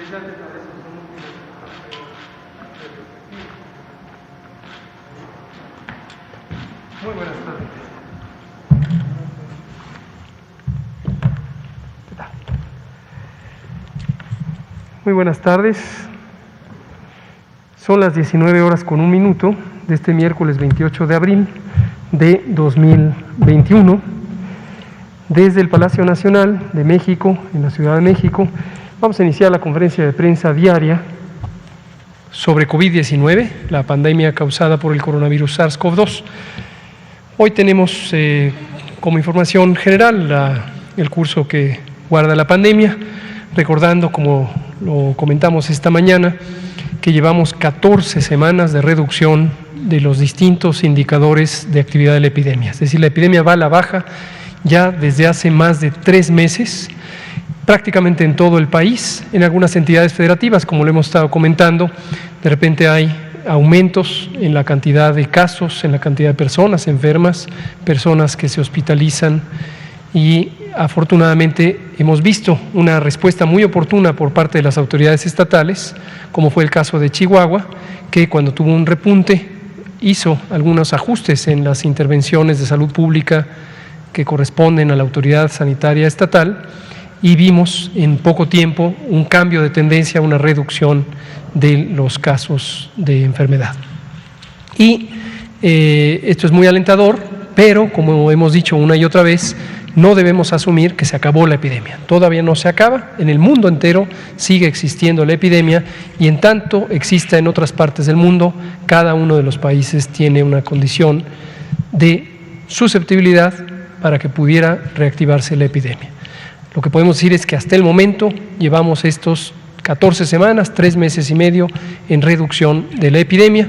Muy buenas tardes. Muy buenas tardes. Son las 19:01 de este miércoles 28 de abril de 2021. Desde el Palacio Nacional de México, en la Ciudad de México, vamos a iniciar la conferencia de prensa diaria sobre COVID-19, la pandemia causada por el coronavirus SARS-CoV-2. Hoy tenemos como información general el curso que guarda la pandemia, recordando, como lo comentamos esta mañana, que llevamos 14 semanas de reducción de los distintos indicadores de actividad de la epidemia. Es decir, la epidemia va a la baja ya desde hace más de 3 meses, prácticamente en todo el país. En algunas entidades federativas, como lo hemos estado comentando, de repente hay aumentos en la cantidad de casos, en la cantidad de personas enfermas, personas que se hospitalizan, y afortunadamente hemos visto una respuesta muy oportuna por parte de las autoridades estatales, como fue el caso de Chihuahua, que cuando tuvo un repunte hizo algunos ajustes en las intervenciones de salud pública que corresponden a la autoridad sanitaria estatal, y vimos en poco tiempo un cambio de tendencia, una reducción de los casos de enfermedad. Y esto es muy alentador, pero como hemos dicho una y otra vez, no debemos asumir que se acabó la epidemia. Todavía no se acaba, en el mundo entero sigue existiendo la epidemia, y en tanto exista en otras partes del mundo, cada uno de los países tiene una condición de susceptibilidad para que pudiera reactivarse la epidemia. Lo que podemos decir es que hasta el momento llevamos estos 14 semanas, 3 meses y medio en reducción de la epidemia.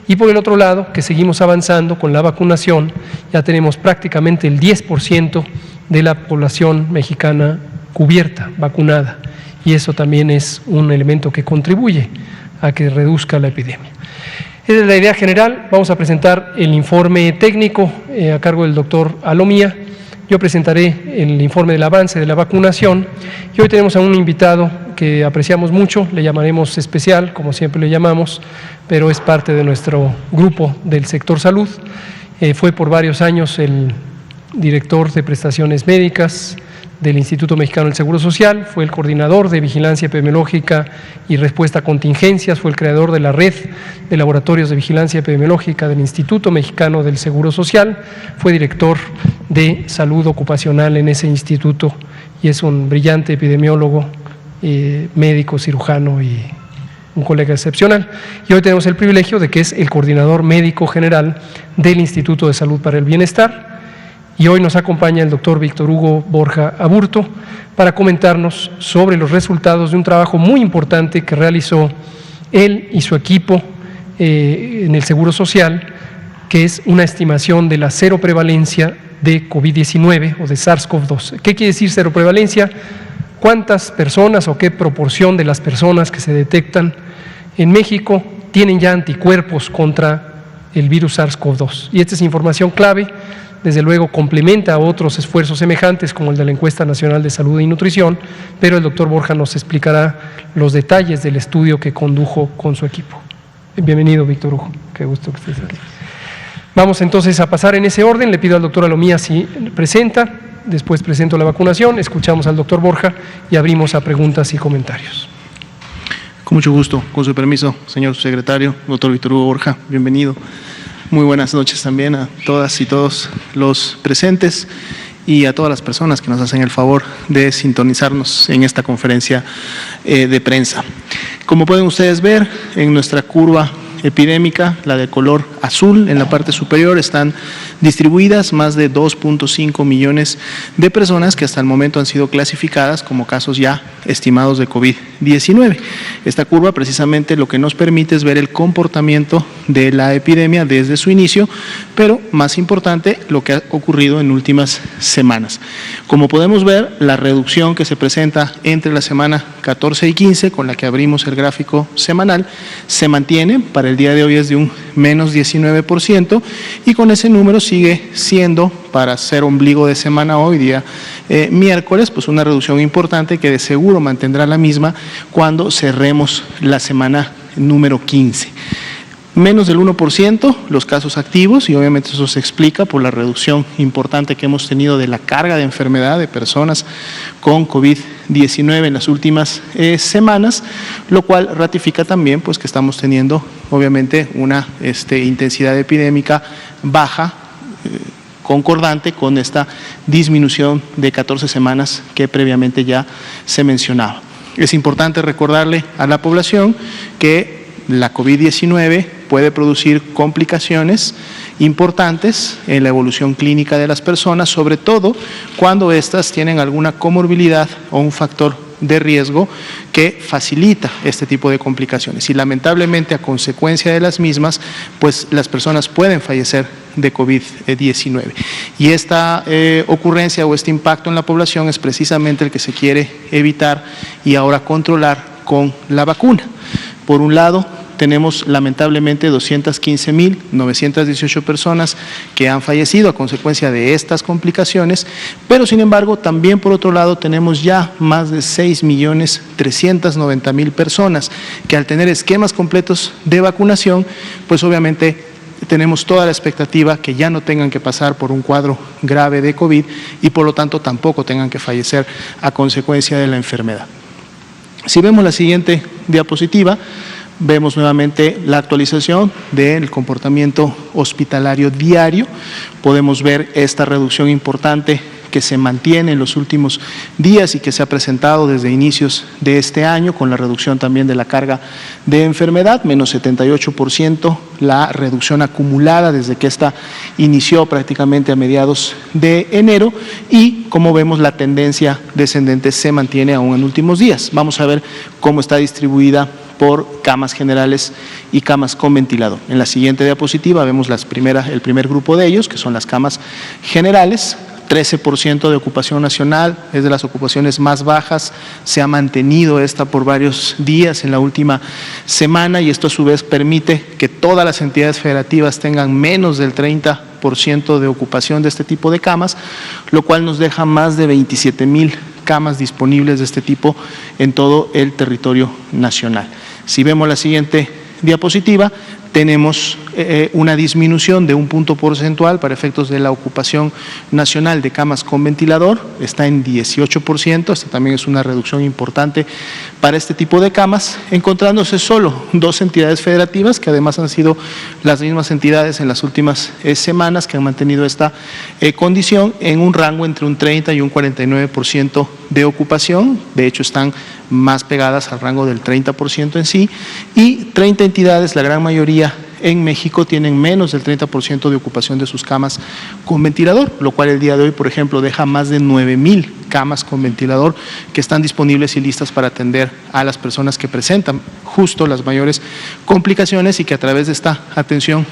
Y por el otro lado, que seguimos avanzando con la vacunación, ya tenemos prácticamente el 10% de la población mexicana cubierta, vacunada, y eso también es un elemento que contribuye a que reduzca la epidemia. Esa es la idea general. Vamos a presentar el informe técnico a cargo del doctor Alomía. Yo presentaré el informe del avance de la vacunación, y hoy tenemos a un invitado que apreciamos mucho, le llamaremos especial, como siempre le llamamos, pero es parte de nuestro grupo del sector salud. Fue por varios años el director de prestaciones médicas del Instituto Mexicano del Seguro Social, fue el coordinador de vigilancia epidemiológica y respuesta a contingencias, fue el creador de la red de laboratorios de vigilancia epidemiológica del Instituto Mexicano del Seguro Social, fue director de salud ocupacional en ese instituto, y es un brillante epidemiólogo, médico, cirujano y un colega excepcional. Y hoy tenemos el privilegio de que es el coordinador médico general del Instituto de Salud para el Bienestar. Y hoy nos acompaña el doctor Víctor Hugo Borja Aburto para comentarnos sobre los resultados de un trabajo muy importante que realizó él y su equipo en el Seguro Social, que es una estimación de la cero prevalencia de COVID-19 o de SARS-CoV-2. ¿Qué quiere decir cero prevalencia? ¿Cuántas personas o qué proporción de las personas que se detectan en México tienen ya anticuerpos contra el virus SARS-CoV-2? Y esta es información clave. Desde luego complementa a otros esfuerzos semejantes como el de la Encuesta Nacional de Salud y Nutrición, pero el doctor Borja nos explicará los detalles del estudio que condujo con su equipo. Bienvenido, Víctor Hugo, qué gusto que estés aquí. Vamos entonces a pasar en ese orden. Le pido al doctor Alomía si presenta, después presento la vacunación, escuchamos al doctor Borja y abrimos a preguntas y comentarios. Con mucho gusto, con su permiso, señor secretario, doctor Víctor Hugo Borja, bienvenido. Muy buenas noches también a todas y todos los presentes y a todas las personas que nos hacen el favor de sintonizarnos en esta conferencia de prensa. Como pueden ustedes ver, en nuestra curva epidémica, la de color azul en la parte superior, están distribuidas más de 2.5 millones de personas que hasta el momento han sido clasificadas como casos ya estimados de COVID-19. Esta curva precisamente lo que nos permite es ver el comportamiento de la epidemia desde su inicio, pero más importante, lo que ha ocurrido en últimas semanas. Como podemos ver, la reducción que se presenta entre la semana 14 y 15, con la que abrimos el gráfico semanal, se mantiene para el día de hoy es de un menos 19%, y con ese número sigue siendo, para ser ombligo de semana hoy día miércoles, pues una reducción importante que de seguro mantendrá la misma cuando cerremos la semana número 15. Menos del 1% los casos activos, y obviamente eso se explica por la reducción importante que hemos tenido de la carga de enfermedad de personas con COVID-19 en las últimas semanas, lo cual ratifica también pues que estamos teniendo obviamente una intensidad epidémica baja, concordante con esta disminución de 14 semanas que previamente ya se mencionaba. Es importante recordarle a la población que la COVID-19 puede producir complicaciones importantes en la evolución clínica de las personas, sobre todo cuando éstas tienen alguna comorbilidad o un factor de riesgo que facilita este tipo de complicaciones. Y lamentablemente, a consecuencia de las mismas, pues las personas pueden fallecer de COVID-19. Y esta ocurrencia o este impacto en la población es precisamente el que se quiere evitar y ahora controlar con la vacuna. Por un lado, tenemos lamentablemente 215.918 personas que han fallecido a consecuencia de estas complicaciones, pero sin embargo también por otro lado tenemos ya más de 6.390.000 personas que al tener esquemas completos de vacunación, pues obviamente tenemos toda la expectativa que ya no tengan que pasar por un cuadro grave de COVID y por lo tanto tampoco tengan que fallecer a consecuencia de la enfermedad. Si vemos la siguiente diapositiva, vemos nuevamente la actualización del comportamiento hospitalario diario. Podemos ver esta reducción importante que se mantiene en los últimos días y que se ha presentado desde inicios de este año, con la reducción también de la carga de enfermedad, menos 78%, la reducción acumulada desde que esta inició prácticamente a mediados de enero, y como vemos la tendencia descendente se mantiene aún en últimos días. Vamos a ver cómo está distribuida por camas generales y camas con ventilador. En la siguiente diapositiva vemos el primer grupo de ellos, que son las camas generales. 13% de ocupación nacional, es de las ocupaciones más bajas, se ha mantenido esta por varios días en la última semana, y esto a su vez permite que todas las entidades federativas tengan menos del 30% de ocupación de este tipo de camas, lo cual nos deja más de 27.000 camas disponibles de este tipo en todo el territorio nacional. Si vemos la siguiente diapositiva, tenemos una disminución de un punto porcentual para efectos de la ocupación nacional de camas con ventilador, está en 18%, esta también es una reducción importante para este tipo de camas, encontrándose solo dos entidades federativas que además han sido las mismas entidades en las últimas semanas que han mantenido esta condición en un rango entre un 30 y un 49% de ocupación, de hecho están más pegadas al rango del 30% en sí, y 30 entidades, la gran mayoría en México, tienen menos del 30% de ocupación de sus camas con ventilador, lo cual el día de hoy, por ejemplo, deja más de 9.000 camas con ventilador que están disponibles y listas para atender a las personas que presentan justo las mayores complicaciones, y que a través de esta atención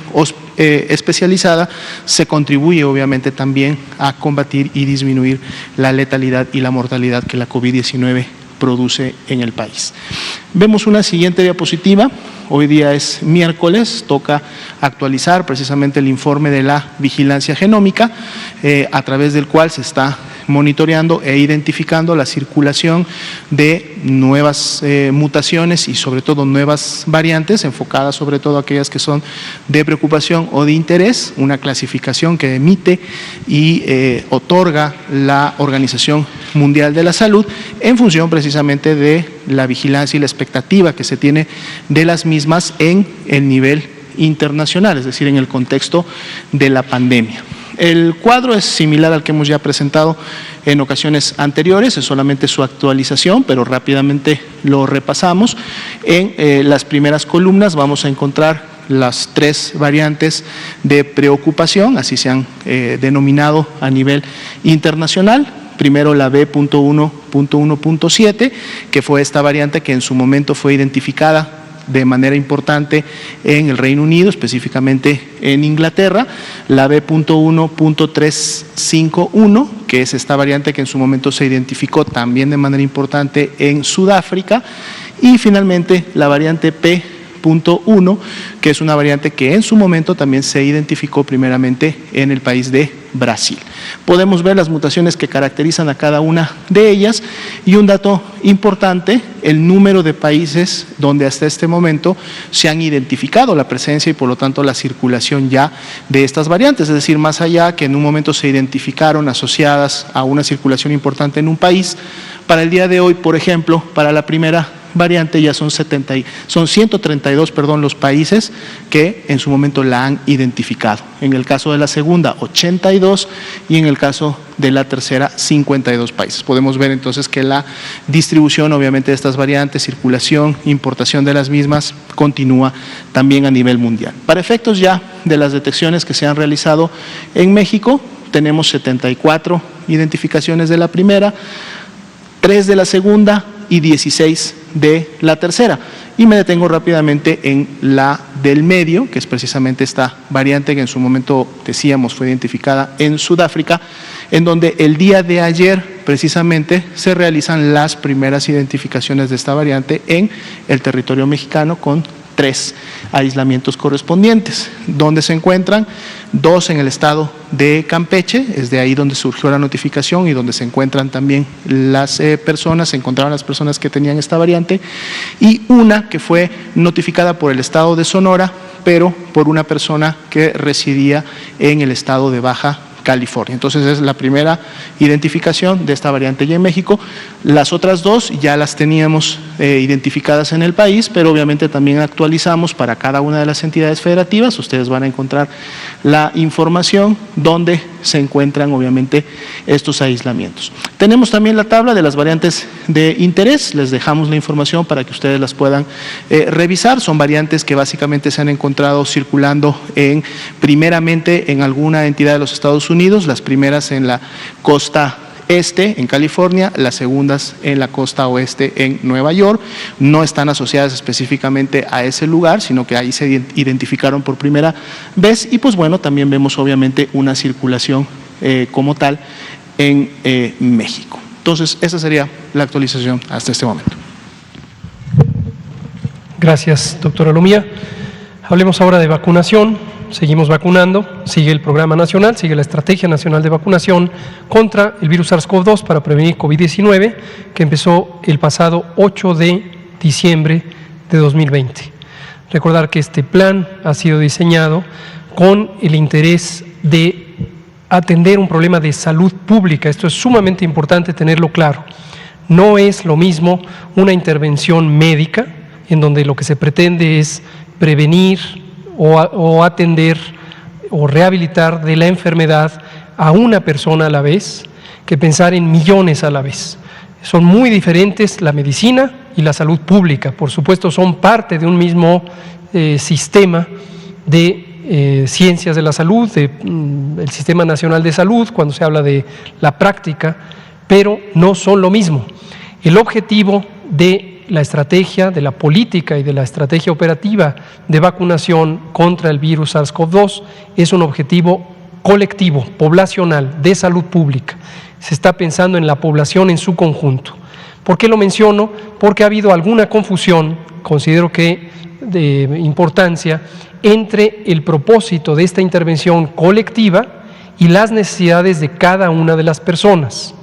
especializada se contribuye obviamente también a combatir y disminuir la letalidad y la mortalidad que la COVID-19 produce en el país. Vemos una siguiente diapositiva. Hoy día es miércoles, toca actualizar precisamente el informe de la vigilancia genómica, a través del cual se está monitoreando e identificando la circulación de nuevas mutaciones y sobre todo nuevas variantes, enfocadas sobre todo a aquellas que son de preocupación o de interés, una clasificación que emite y otorga la Organización Mundial de la Salud en función precisamente de la vigilancia y la expectativa que se tiene de las mismas en el nivel internacional, es decir, en el contexto de la pandemia. El cuadro es similar al que hemos ya presentado en ocasiones anteriores, es solamente su actualización, pero rápidamente lo repasamos. En las primeras columnas vamos a encontrar las tres variantes de preocupación, así se han denominado a nivel internacional. Primero la B.1.1.7, que fue esta variante que en su momento fue identificada de manera importante en el Reino Unido, específicamente en Inglaterra, la B.1.351, que es esta variante que en su momento se identificó también de manera importante en Sudáfrica, y finalmente la variante BA.1, que es una variante que en su momento también se identificó primeramente en el país de Brasil. Podemos ver las mutaciones que caracterizan a cada una de ellas y un dato importante, el número de países donde hasta este momento se han identificado la presencia y por lo tanto la circulación ya de estas variantes, es decir, más allá que en un momento se identificaron asociadas a una circulación importante en un país, para el día de hoy, por ejemplo, para la primera variante ya son 132 los países que en su momento la han identificado. En el caso de la segunda, 82 y en el caso de la tercera, 52 países. Podemos ver entonces que la distribución obviamente de estas variantes, circulación, importación de las mismas, continúa también a nivel mundial. Para efectos ya de las detecciones que se han realizado en México, tenemos 74 identificaciones de la primera, 3 de la segunda y 16 de la tercera. Y me detengo rápidamente en la del medio, que es precisamente esta variante que en su momento, decíamos, fue identificada en Sudáfrica, en donde el día de ayer precisamente se realizan las primeras identificaciones de esta variante en el territorio mexicano con 3 aislamientos correspondientes, donde se encuentran 2 en el estado de Campeche, es de ahí donde surgió la notificación y donde se encuentran también las personas, se encontraron las personas que tenían esta variante, y una que fue notificada por el estado de Sonora, pero por una persona que residía en el estado de Baja California. Entonces es la primera identificación de esta variante ya en México. Las otras 2 ya las teníamos identificadas en el país, pero obviamente también actualizamos para cada una de las entidades federativas. Ustedes van a encontrar la información donde se encuentran obviamente estos aislamientos. Tenemos también la tabla de las variantes de interés, les dejamos la información para que ustedes las puedan revisar. Son variantes que básicamente se han encontrado circulando primeramente en alguna entidad de los Estados Unidos, las primeras en la costa este en California, las segundas en la costa oeste en Nueva York. No están asociadas específicamente a ese lugar, sino que ahí se identificaron por primera vez y pues bueno, también vemos obviamente una circulación como tal en México. Entonces, esa sería la actualización hasta este momento. Gracias, doctora Lumía. Hablemos ahora de vacunación. Seguimos vacunando, sigue el programa nacional, sigue la estrategia nacional de vacunación contra el virus SARS-CoV-2 para prevenir COVID-19, que empezó el pasado 8 de diciembre de 2020. Recordar que este plan ha sido diseñado con el interés de atender un problema de salud pública. Esto es sumamente importante tenerlo claro. No es lo mismo una intervención médica, en donde lo que se pretende es prevenir o atender o rehabilitar de la enfermedad a una persona a la vez, que pensar en millones a la vez. Son muy diferentes la medicina y la salud pública. Por supuesto, son parte de un mismo sistema de ciencias de la salud, del Sistema Nacional de Salud, cuando se habla de la práctica, pero no son lo mismo. El objetivo de la estrategia, de la política y de la estrategia operativa de vacunación contra el virus SARS-CoV-2 es un objetivo colectivo, poblacional, de salud pública. Se está pensando en la población en su conjunto. ¿Por qué lo menciono? Porque ha habido alguna confusión, considero que de importancia, entre el propósito de esta intervención colectiva y las necesidades de cada una de las personas.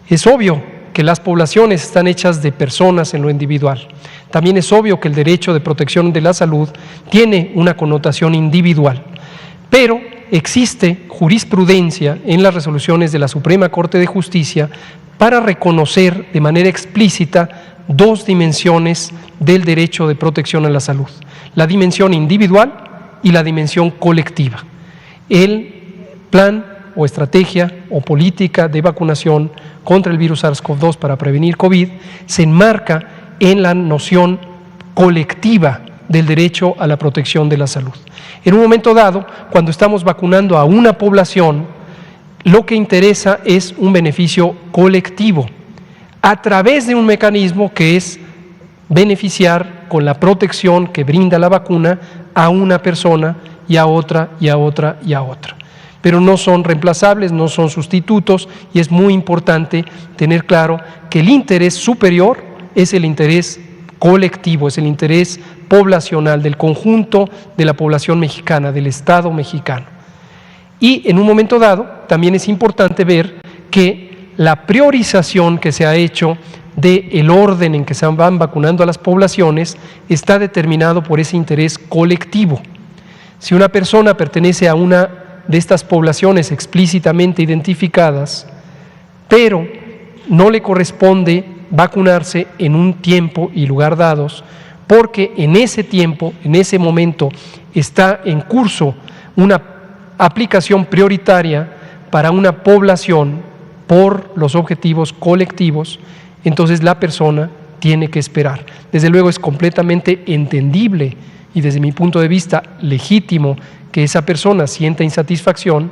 Es obvio que las poblaciones están hechas de personas en lo individual. También es obvio que el derecho de protección de la salud tiene una connotación individual, pero existe jurisprudencia en las resoluciones de la Suprema Corte de Justicia para reconocer de manera explícita 2 dimensiones del derecho de protección a la salud: la dimensión individual y la dimensión colectiva. El plan o estrategia o política de vacunación contra el virus SARS-CoV-2 para prevenir COVID se enmarca en la noción colectiva del derecho a la protección de la salud. En un momento dado, cuando estamos vacunando a una población, lo que interesa es un beneficio colectivo a través de un mecanismo que es beneficiar con la protección que brinda la vacuna a una persona y a otra y a otra y a otra. Pero no son reemplazables, no son sustitutos, y es muy importante tener claro que el interés superior es el interés colectivo, es el interés poblacional del conjunto de la población mexicana, del Estado mexicano. Y en un momento dado también es importante ver que la priorización que se ha hecho del orden en que se van vacunando a las poblaciones está determinado por ese interés colectivo. Si una persona pertenece a una de estas poblaciones explícitamente identificadas, pero no le corresponde vacunarse en un tiempo y lugar dados, porque en ese tiempo, en ese momento, está en curso una aplicación prioritaria para una población por los objetivos colectivos, entonces la persona tiene que esperar. Desde luego es completamente entendible y desde mi punto de vista legítimo que esa persona sienta insatisfacción,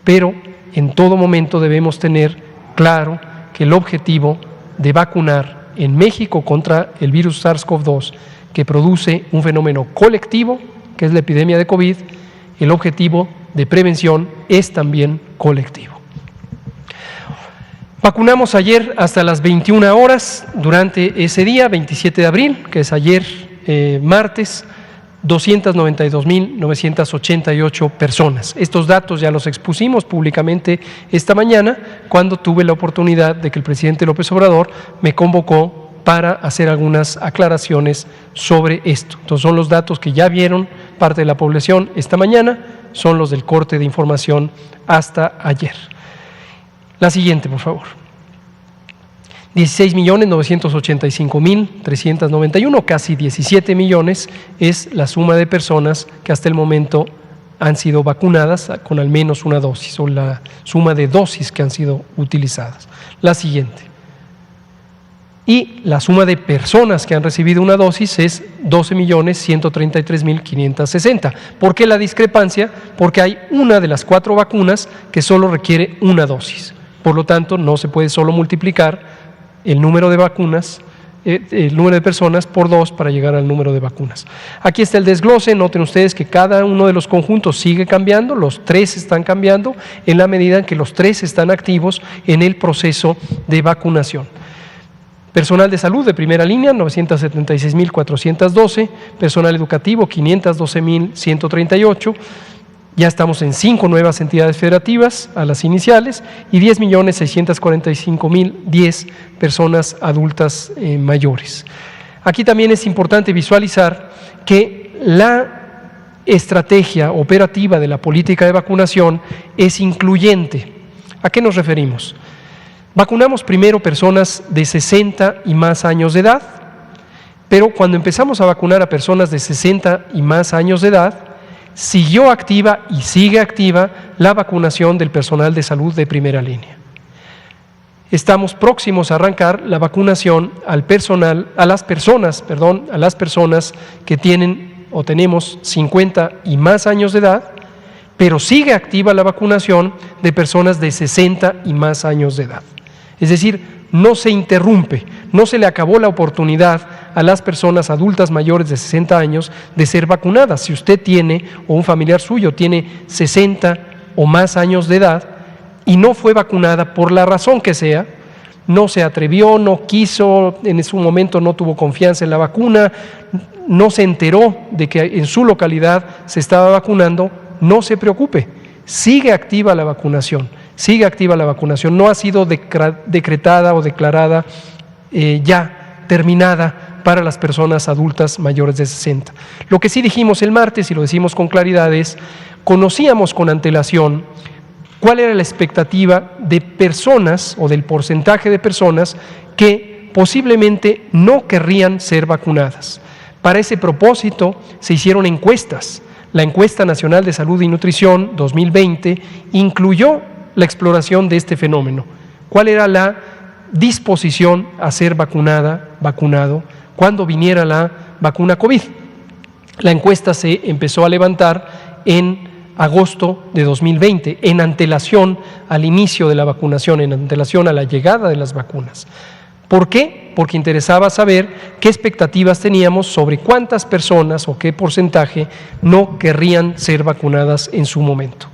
pero en todo momento debemos tener claro que el objetivo de vacunar en México contra el virus SARS-CoV-2, que produce un fenómeno colectivo, que es la epidemia de COVID, el objetivo de prevención es también colectivo. Vacunamos ayer hasta las 21 horas, durante ese día, 27 de abril, que es ayer martes, 292.988 personas. Estos datos ya los expusimos públicamente esta mañana cuando tuve la oportunidad de que el presidente López Obrador me convocó para hacer algunas aclaraciones sobre esto. Entonces son los datos que ya vieron parte de la población esta mañana, son los del corte de información hasta ayer. La siguiente, por favor. 16.985.391, casi 17 millones, es la suma de personas que hasta el momento han sido vacunadas con al menos una dosis, o la suma de dosis que han sido utilizadas. La siguiente. Y la suma de personas que han recibido una dosis es 12.133.560. ¿Por qué la discrepancia? Porque hay una de las 4 vacunas que solo requiere una dosis. Por lo tanto, no se puede solo multiplicar el número de vacunas, el número de personas por 2 para llegar al número de vacunas. Aquí está el desglose. Noten ustedes que cada uno de los conjuntos sigue cambiando, los 3 están cambiando en la medida en que los 3 están activos en el proceso de vacunación. Personal de salud de primera línea, 976.412, personal educativo, 512.138, ya estamos en 5 nuevas entidades federativas a las iniciales y 10.645.010 personas adultas mayores. Aquí también es importante visualizar que la estrategia operativa de la política de vacunación es incluyente. ¿A qué nos referimos? Vacunamos primero personas de 60 y más años de edad, pero cuando empezamos a vacunar a personas de 60 y más años de edad, siguió activa y sigue activa la vacunación del personal de salud de primera línea. Estamos próximos a arrancar la vacunación al personal, a las personas que tienen o tenemos 50 y más años de edad, pero sigue activa la vacunación de personas de 60 y más años de edad. Es decir, no se interrumpe, no se le acabó la oportunidad a las personas adultas mayores de 60 años de ser vacunadas. Si usted tiene, o un familiar suyo tiene 60 o más años de edad y no fue vacunada por la razón que sea, no se atrevió, no quiso, en su momento no tuvo confianza en la vacuna, no se enteró de que en su localidad se estaba vacunando, no se preocupe, sigue activa la vacunación. Sigue activa la vacunación, no ha sido decretada o declarada ya terminada para las personas adultas mayores de 60. Lo que sí dijimos el martes, y lo decimos con claridad, es: conocíamos con antelación cuál era la expectativa de personas o del porcentaje de personas que posiblemente no querrían ser vacunadas. Para ese propósito se hicieron encuestas. La Encuesta Nacional de Salud y Nutrición 2020 incluyó la exploración de este fenómeno. ¿Cuál era la disposición a ser vacunado, cuando viniera la vacuna COVID? La encuesta se empezó a levantar en agosto de 2020, en antelación al inicio de la vacunación, en antelación a la llegada de las vacunas. ¿Por qué? Porque interesaba saber qué expectativas teníamos sobre cuántas personas o qué porcentaje no querrían ser vacunadas en su momento.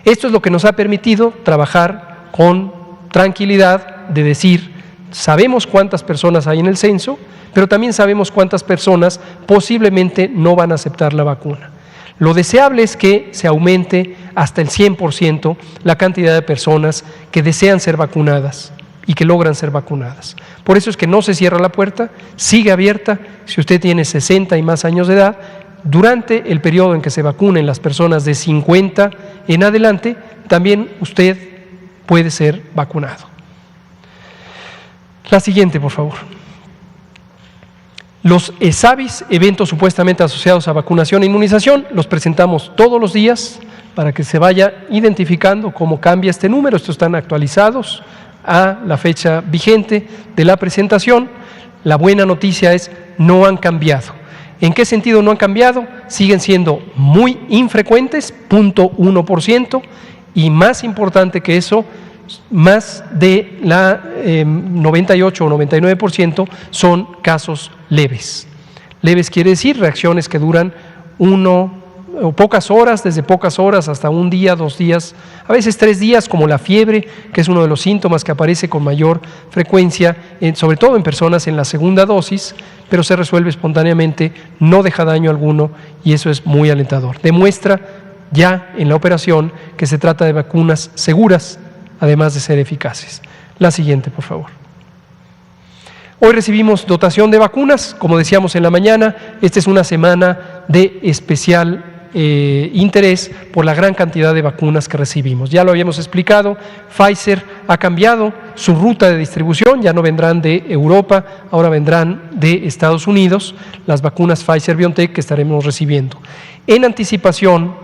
Esto es lo que nos ha permitido trabajar con tranquilidad de decir: sabemos cuántas personas hay en el censo, pero también sabemos cuántas personas posiblemente no van a aceptar la vacuna. Lo deseable es que se aumente hasta el 100% la cantidad de personas que desean ser vacunadas y que logran ser vacunadas. Por eso es que no se cierra la puerta, sigue abierta. Si usted tiene 60 y más años de edad, durante el periodo en que se vacunen las personas de 50 en adelante, también usted puede ser vacunado. La siguiente, por favor. Los ESAVIS, eventos supuestamente asociados a vacunación e inmunización, los presentamos todos los días para que se vaya identificando cómo cambia este número. Estos están actualizados a la fecha vigente de la presentación. La buena noticia es no han cambiado. ¿En qué sentido no han cambiado? Siguen siendo muy infrecuentes, 0.1%, y más importante que eso, más de la 98 o 99% son casos leves. Leves quiere decir reacciones que duran o pocas horas, desde pocas horas hasta un día, 2 días, a veces 3 días, como la fiebre, que es uno de los síntomas que aparece con mayor frecuencia, sobre todo en personas en la segunda dosis, pero se resuelve espontáneamente, no deja daño alguno y eso es muy alentador. Demuestra ya en la operación que se trata de vacunas seguras, además de ser eficaces. La siguiente, por favor. Hoy recibimos dotación de vacunas, como decíamos en la mañana. Esta es una semana de especial interés por la gran cantidad de vacunas que recibimos. Ya lo habíamos explicado, Pfizer ha cambiado su ruta de distribución, ya no vendrán de Europa, ahora vendrán de Estados Unidos, las vacunas Pfizer-BioNTech que estaremos recibiendo. En anticipación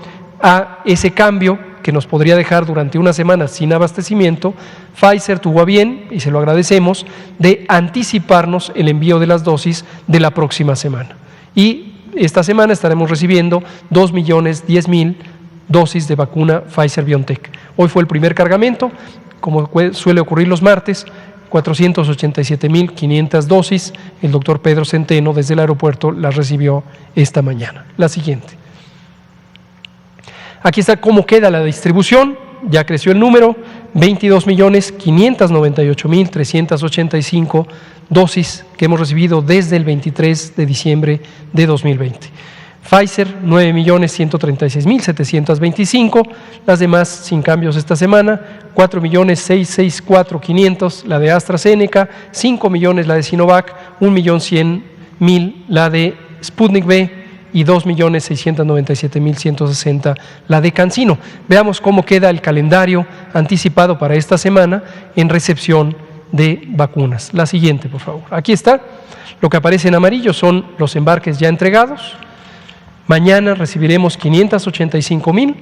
a ese cambio que nos podría dejar durante una semana sin abastecimiento, Pfizer tuvo a bien, y se lo agradecemos, de anticiparnos el envío de las dosis de la próxima semana. Y esta semana estaremos recibiendo 2.010.000 dosis de vacuna Pfizer-BioNTech. Hoy fue el primer cargamento, como suele ocurrir los martes, 487.500 dosis. El doctor Pedro Centeno desde el aeropuerto las recibió esta mañana. La siguiente. Aquí está cómo queda la distribución, ya creció el número, 22.598.385 dosis que hemos recibido desde el 23 de diciembre de 2020. Pfizer, 9.136.725, las demás sin cambios esta semana, 4.664.500 la de AstraZeneca, 5 millones la de Sinovac, 1.100.000 la de Sputnik V, y 2.697.160 la de CanSino. Veamos cómo queda el calendario anticipado para esta semana en recepción de vacunas. La siguiente, por favor. Aquí está. Lo que aparece en amarillo son los embarques ya entregados. Mañana recibiremos 585.000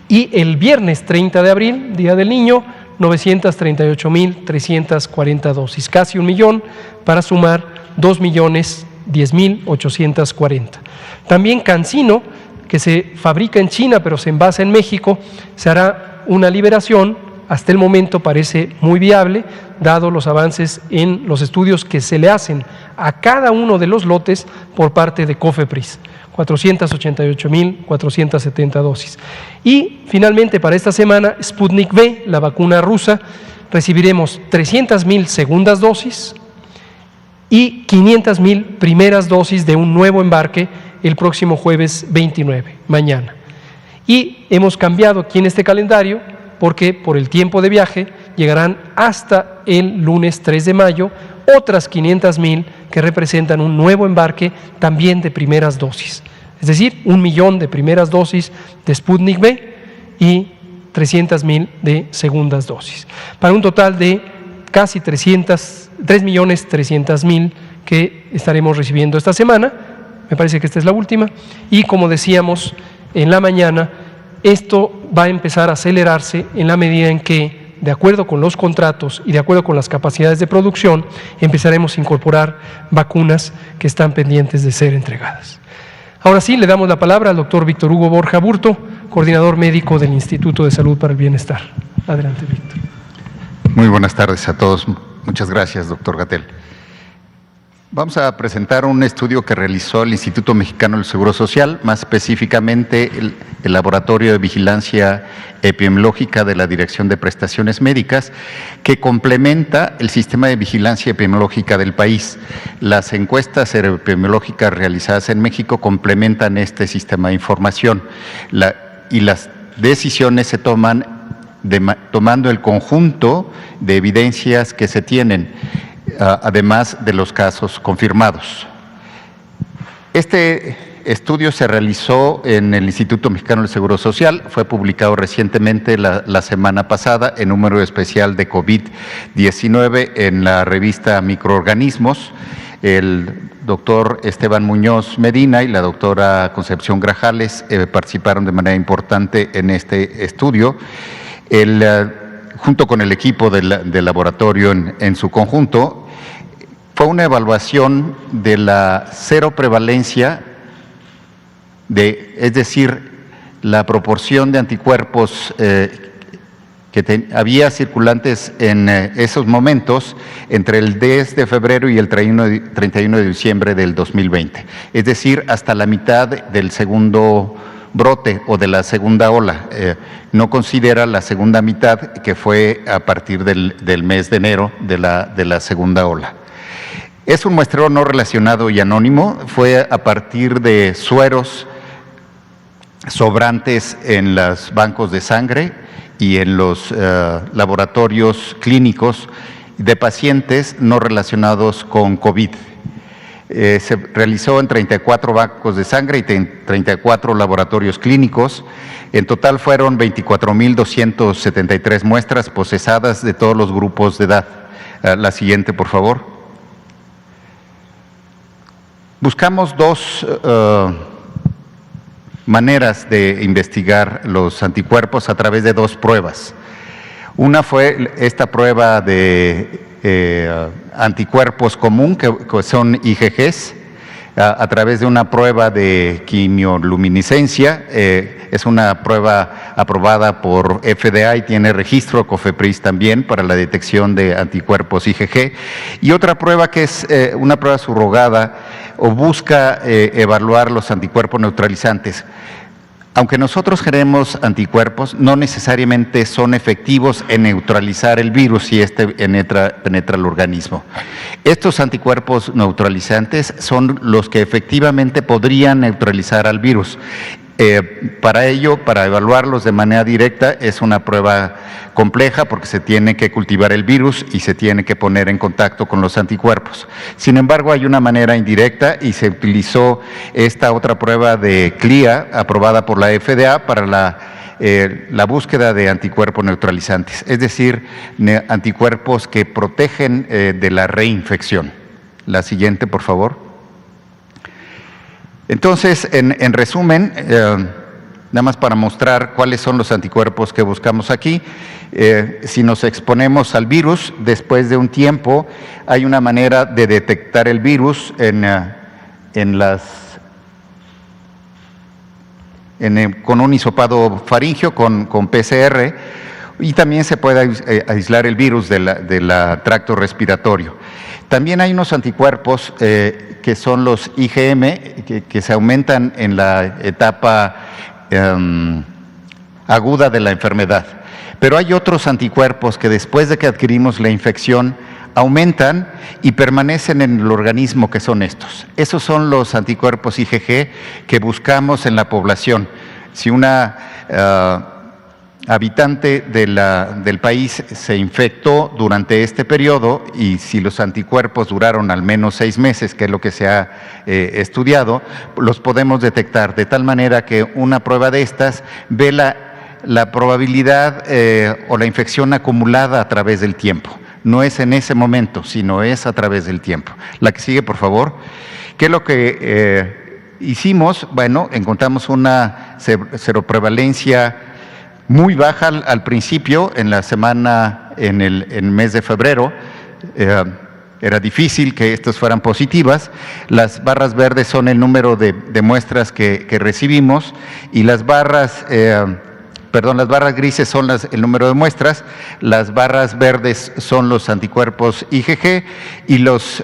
y el viernes 30 de abril, Día del Niño, 938.340 dosis, casi 1 millón, para sumar 2.010.840. También CanSino, que se fabrica en China pero se envasa en México, se hará una liberación. Hasta el momento parece muy viable, dado los avances en los estudios que se le hacen a cada uno de los lotes por parte de COFEPRIS. 488.470 dosis. Y finalmente para esta semana, Sputnik V, la vacuna rusa, recibiremos 300.000 segundas dosis y 500.000 primeras dosis de un nuevo embarque el próximo jueves 29, mañana. Y hemos cambiado aquí en este calendario porque por el tiempo de viaje llegarán hasta el lunes 3 de mayo otras 500.000 que representan un nuevo embarque también de primeras dosis. Es decir, 1 millón de primeras dosis de Sputnik V y 300.000 de segundas dosis. Para un total de casi 3.300.000 que estaremos recibiendo esta semana. Me parece que esta es la última. Y como decíamos en la mañana, esto va a empezar a acelerarse en la medida en que, de acuerdo con los contratos y de acuerdo con las capacidades de producción, empezaremos a incorporar vacunas que están pendientes de ser entregadas. Ahora sí, le damos la palabra al doctor Víctor Hugo Borja Aburto, coordinador médico del Instituto de Salud para el Bienestar. Adelante, Víctor. Muy buenas tardes a todos. Muchas gracias, doctor Gatell. Vamos a presentar un estudio que realizó el Instituto Mexicano del Seguro Social, más específicamente el Laboratorio de Vigilancia Epidemiológica de la Dirección de Prestaciones Médicas, que complementa el sistema de vigilancia epidemiológica del país. Las encuestas epidemiológicas realizadas en México complementan este sistema de información y las decisiones se toman tomando el conjunto de evidencias que se tienen, además de los casos confirmados. Este estudio se realizó en el Instituto Mexicano del Seguro Social, fue publicado recientemente la semana pasada en número especial de COVID-19 en la revista Microorganismos. El doctor Esteban Muñoz Medina y la doctora Concepción Grajales participaron de manera importante en este estudio. Junto con el equipo del laboratorio en su conjunto, fue una evaluación de la cero prevalencia, es decir, la proporción de anticuerpos que había circulantes en esos momentos entre el 10 de febrero y el 31 de diciembre del 2020, es decir, hasta la mitad del segundo brote o de la segunda ola. No considera la segunda mitad, que fue a partir del mes de enero de la segunda ola. Es un muestreo no relacionado y anónimo, fue a partir de sueros sobrantes en los bancos de sangre y en los laboratorios clínicos de pacientes no relacionados con COVID. Se realizó en 34 bancos de sangre y 34 laboratorios clínicos. En total fueron 24,273 muestras procesadas de todos los grupos de edad. La siguiente, por favor. Buscamos dos maneras de investigar los anticuerpos a través de dos pruebas. Una fue esta prueba de anticuerpos común, que son IgGs, a través de una prueba de quimioluminiscencia. Es una prueba aprobada por FDA y tiene registro COFEPRIS también para la detección de anticuerpos IgG. Y otra prueba que es una prueba subrogada o busca evaluar los anticuerpos neutralizantes. Aunque nosotros generemos anticuerpos, no necesariamente son efectivos en neutralizar el virus si este penetra el organismo. Estos anticuerpos neutralizantes son los que efectivamente podrían neutralizar al virus. Para ello, para evaluarlos de manera directa, es una prueba compleja porque se tiene que cultivar el virus y se tiene que poner en contacto con los anticuerpos. Sin embargo, hay una manera indirecta y se utilizó esta otra prueba de CLIA, aprobada por la FDA, para la búsqueda de anticuerpos neutralizantes, es decir, anticuerpos que protegen de la reinfección. La siguiente, por favor. Entonces, en resumen, nada más para mostrar cuáles son los anticuerpos que buscamos aquí, si nos exponemos al virus, después de un tiempo hay una manera de detectar el virus con un hisopado faríngeo, con PCR, y también se puede aislar el virus del tracto respiratorio. También hay unos anticuerpos que son los IgM, que se aumentan en la etapa aguda de la enfermedad. Pero hay otros anticuerpos que después de que adquirimos la infección aumentan y permanecen en el organismo, que son estos. Esos son los anticuerpos IgG que buscamos en la población. Si una habitante del país se infectó durante este periodo y si los anticuerpos duraron al menos 6 meses, que es lo que se ha estudiado, los podemos detectar de tal manera que una prueba de estas ve la probabilidad o la infección acumulada a través del tiempo. No es en ese momento, sino es a través del tiempo. La que sigue, por favor. ¿Qué es lo que hicimos? Bueno, encontramos una seroprevalencia muy baja al principio, en el mes de febrero. Era difícil que estas fueran positivas. Las barras verdes son el número de muestras que recibimos y las barras grises son el número de muestras, las barras verdes son los anticuerpos IgG y los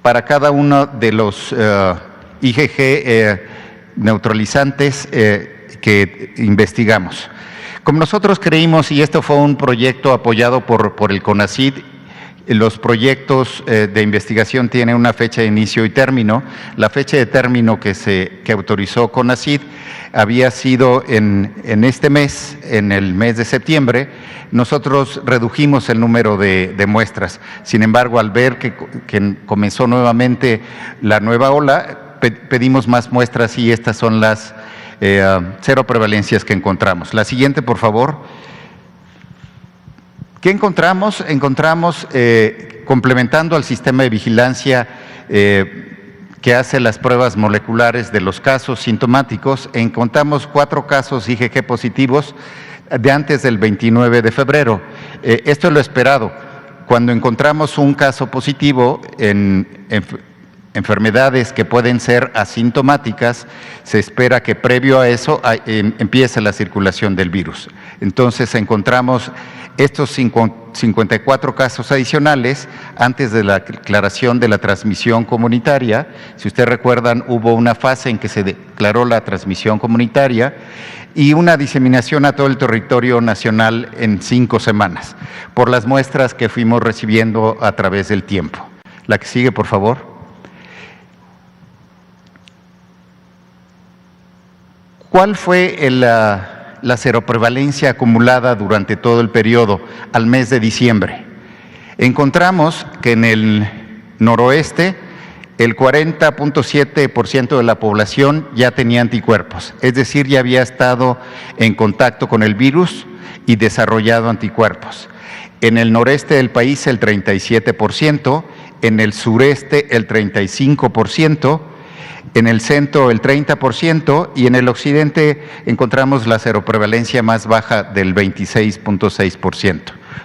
para cada uno de los IgG neutralizantes que investigamos. Como nosotros creímos, y esto fue un proyecto apoyado por el CONACYT, los proyectos de investigación tienen una fecha de inicio y término. La fecha de término que autorizó CONACYT había sido en este mes, en el mes de septiembre. Nosotros redujimos el número de muestras. Sin embargo, al ver que comenzó nuevamente la nueva ola, pedimos más muestras y estas son las 0 prevalencias que encontramos. La siguiente, por favor. ¿Qué encontramos? Encontramos, complementando al sistema de vigilancia que hace las pruebas moleculares de los casos sintomáticos, encontramos 4 casos IgG positivos de antes del 29 de febrero. Esto es lo esperado. Cuando encontramos un caso positivo en enfermedades que pueden ser asintomáticas, se espera que previo a eso empiece la circulación del virus. Entonces encontramos estos 54 casos adicionales antes de la declaración de la transmisión comunitaria. Si ustedes recuerdan, hubo una fase en que se declaró la transmisión comunitaria y una diseminación a todo el territorio nacional en 5 semanas, por las muestras que fuimos recibiendo a través del tiempo. La que sigue, por favor. ¿Cuál fue la seroprevalencia acumulada durante todo el periodo al mes de diciembre? Encontramos que en el noroeste el 40.7% de la población ya tenía anticuerpos, es decir, ya había estado en contacto con el virus y desarrollado anticuerpos. En el noreste del país el 37%, en el sureste el 35%, en el centro el 30% y en el occidente encontramos la seroprevalencia más baja del 26.6%.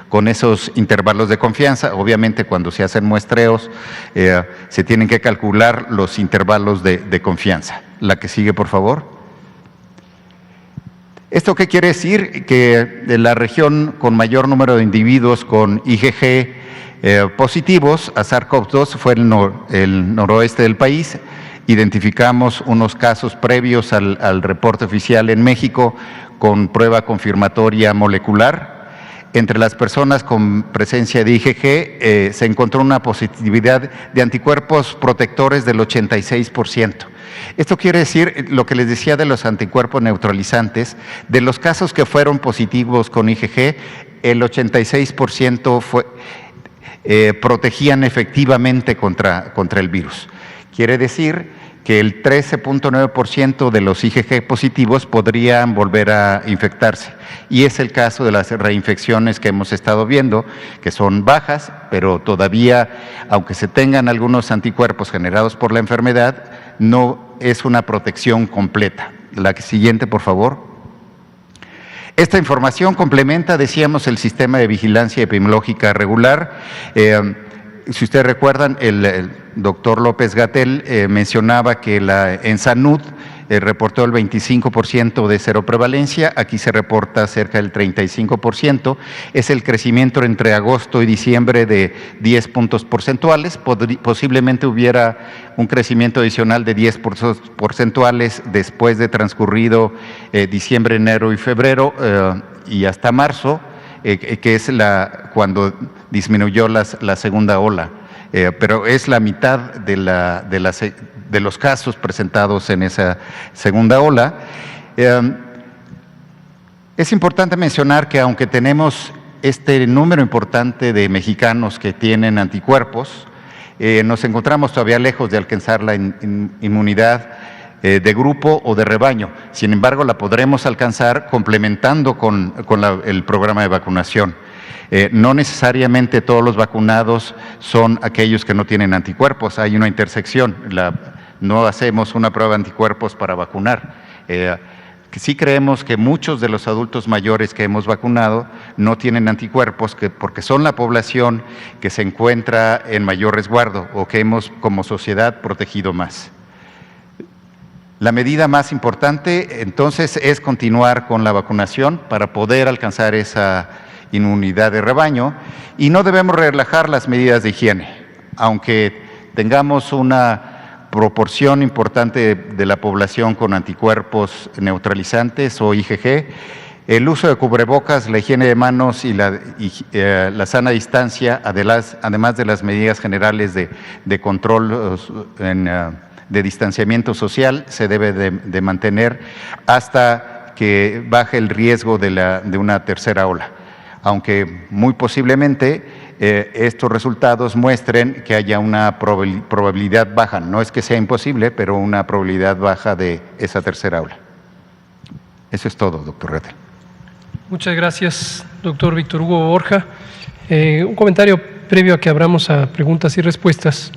Con esos intervalos de confianza, obviamente cuando se hacen muestreos se tienen que calcular los intervalos de confianza. La que sigue, por favor. ¿Esto qué quiere decir? Que de la región con mayor número de individuos con IgG positivos a SARS-CoV-2 fue el noroeste del país. Identificamos unos casos previos al reporte oficial en México con prueba confirmatoria molecular. Entre las personas con presencia de IgG se encontró una positividad de anticuerpos protectores del 86%. Esto quiere decir lo que les decía de los anticuerpos neutralizantes. De los casos que fueron positivos con IgG, el 86% protegían efectivamente contra el virus. Quiere decir que el 13.9% de los IgG positivos podrían volver a infectarse. Y es el caso de las reinfecciones que hemos estado viendo, que son bajas, pero todavía, aunque se tengan algunos anticuerpos generados por la enfermedad, no es una protección completa. La siguiente, por favor. Esta información complementa, decíamos, el sistema de vigilancia epidemiológica regular. Si ustedes recuerdan, el doctor López-Gatell mencionaba que en Sanud reportó el 25% de seroprevalencia, aquí se reporta cerca del 35%, es el crecimiento entre agosto y diciembre de 10 puntos porcentuales, posiblemente hubiera un crecimiento adicional de 10 puntos porcentuales después de transcurrido diciembre, enero y febrero y hasta marzo, que es cuando disminuyó la segunda ola, pero es la mitad de los casos presentados en esa segunda ola. Es importante mencionar que aunque tenemos este número importante de mexicanos que tienen anticuerpos, nos encontramos todavía lejos de alcanzar la inmunidad de grupo o de rebaño. Sin embargo, la podremos alcanzar complementando con el programa de vacunación. No necesariamente todos los vacunados son aquellos que no tienen anticuerpos, hay una intersección. No hacemos una prueba de anticuerpos para vacunar. Sí creemos que muchos de los adultos mayores que hemos vacunado no tienen anticuerpos porque son la población que se encuentra en mayor resguardo o que hemos como sociedad protegido más. La medida más importante entonces es continuar con la vacunación para poder alcanzar esa inmunidad de rebaño y no debemos relajar las medidas de higiene, aunque tengamos una proporción importante de la población con anticuerpos neutralizantes o IgG. El uso de cubrebocas, la higiene de manos y la sana distancia, además de las medidas generales de control de distanciamiento social, se debe de mantener hasta que baje el riesgo de una tercera ola, aunque muy posiblemente estos resultados muestren que haya una probabilidad baja, no es que sea imposible, pero una probabilidad baja de esa tercera ola. Eso es todo, doctor Rethel. Muchas gracias, doctor Víctor Hugo Borja. Un comentario previo a que abramos a preguntas y respuestas.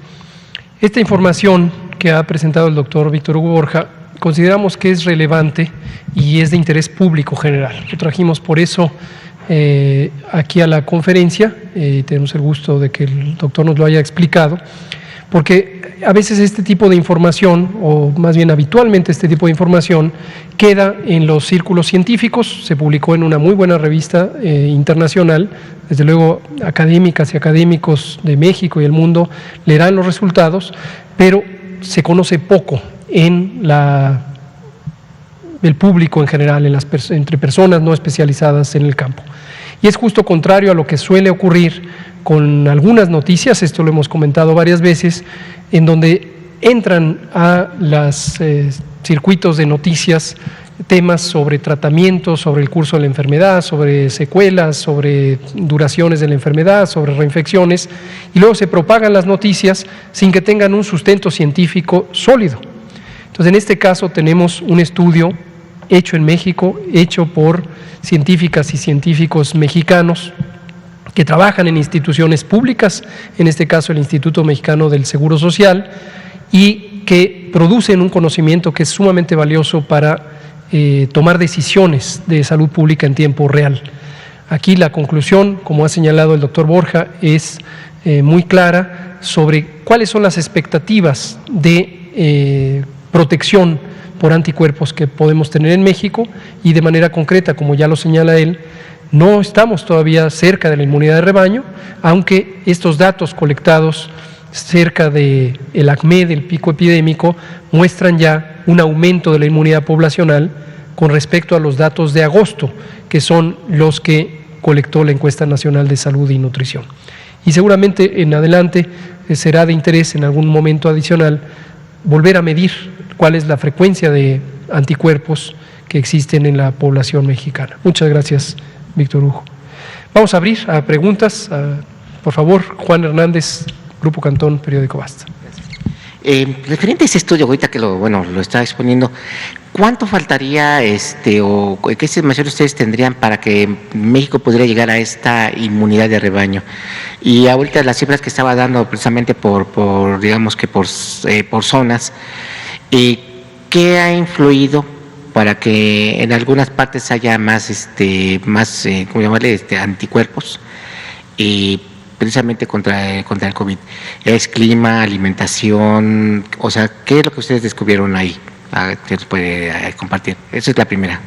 Esta información que ha presentado el doctor Víctor Hugo Borja consideramos que es relevante y es de interés público general. Lo trajimos por eso aquí a la conferencia, tenemos el gusto de que el doctor nos lo haya explicado, porque a veces este tipo de información, o más bien habitualmente este tipo de información, queda en los círculos científicos. Se publicó en una muy buena revista internacional, desde luego académicas y académicos de México y el mundo leerán los resultados, pero se conoce poco en el público en general, entre personas no especializadas en el campo. Y es justo contrario a lo que suele ocurrir con algunas noticias, esto lo hemos comentado varias veces, en donde entran a los circuitos de noticias temas sobre tratamientos, sobre el curso de la enfermedad, sobre secuelas, sobre duraciones de la enfermedad, sobre reinfecciones, y luego se propagan las noticias sin que tengan un sustento científico sólido. Entonces, en este caso tenemos un estudio hecho en México, hecho por científicas y científicos mexicanos que trabajan en instituciones públicas, en este caso el Instituto Mexicano del Seguro Social, y que producen un conocimiento que es sumamente valioso para tomar decisiones de salud pública en tiempo real. Aquí la conclusión, como ha señalado el doctor Borja, es muy clara sobre cuáles son las expectativas de protección por anticuerpos que podemos tener en México, y de manera concreta, como ya lo señala él, no estamos todavía cerca de la inmunidad de rebaño, aunque estos datos colectados cerca del ACME, del pico epidémico, muestran ya un aumento de la inmunidad poblacional con respecto a los datos de agosto, que son los que colectó la Encuesta Nacional de Salud y Nutrición. Y seguramente en adelante será de interés en algún momento adicional volver a medir cuál es la frecuencia de anticuerpos que existen en la población mexicana. Muchas gracias, Víctor Hugo. Vamos a abrir a preguntas. Por favor, Juan Hernández, Grupo Cantón, Periódico Basta. Referente a ese estudio, ahorita que lo está exponiendo, ¿cuánto faltaría o qué estimación ustedes tendrían para que México pudiera llegar a esta inmunidad de rebaño? Y ahorita las cifras que estaba dando precisamente por zonas, ¿qué ha influido para que en algunas partes haya más anticuerpos precisamente contra el COVID? ¿Es clima, alimentación? O sea, ¿qué es lo que ustedes descubrieron ahí? ¿Qué nos puede compartir? Esa es la primera.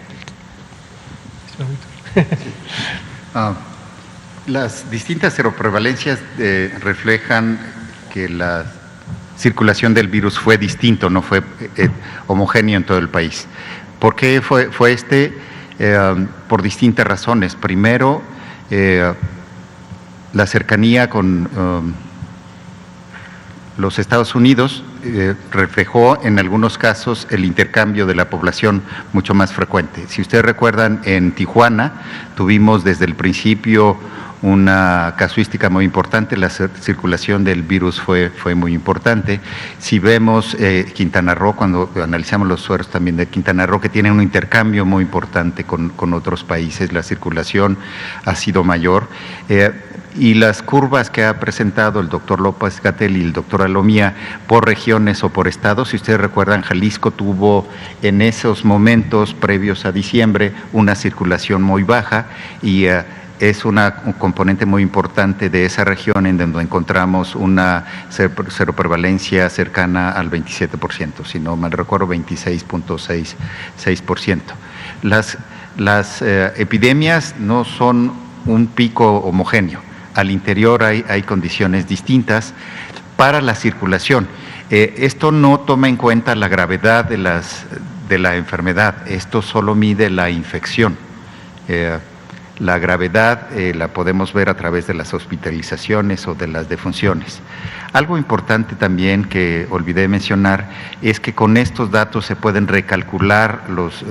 Las distintas seroprevalencias reflejan que la circulación del virus fue distinto, no fue homogéneo en todo el país. ¿Por qué fue por distintas razones? Primero, la cercanía con los Estados Unidos reflejó en algunos casos el intercambio de la población mucho más frecuente. Si ustedes recuerdan, en Tijuana tuvimos desde el principio una casuística muy importante, la circulación del virus fue muy importante. Si vemos Quintana Roo, cuando analizamos los sueros también de Quintana Roo, que tiene un intercambio muy importante con otros países, la circulación ha sido mayor. Y las curvas que ha presentado el doctor López-Gatell y el doctor Alomía por regiones o por estados, si ustedes recuerdan, Jalisco tuvo en esos momentos previos a diciembre una circulación muy baja, y es un componente muy importante de esa región en donde encontramos una seroprevalencia cercana al 27%, si no mal recuerdo 26.6%. Las epidemias no son un pico homogéneo. Al interior hay condiciones distintas. para la circulación. Esto no toma en cuenta la gravedad de la enfermedad, esto solo mide la infección. La gravedad la podemos ver a través de las hospitalizaciones o de las defunciones. Algo importante también que olvidé mencionar es que con estos datos se pueden recalcular los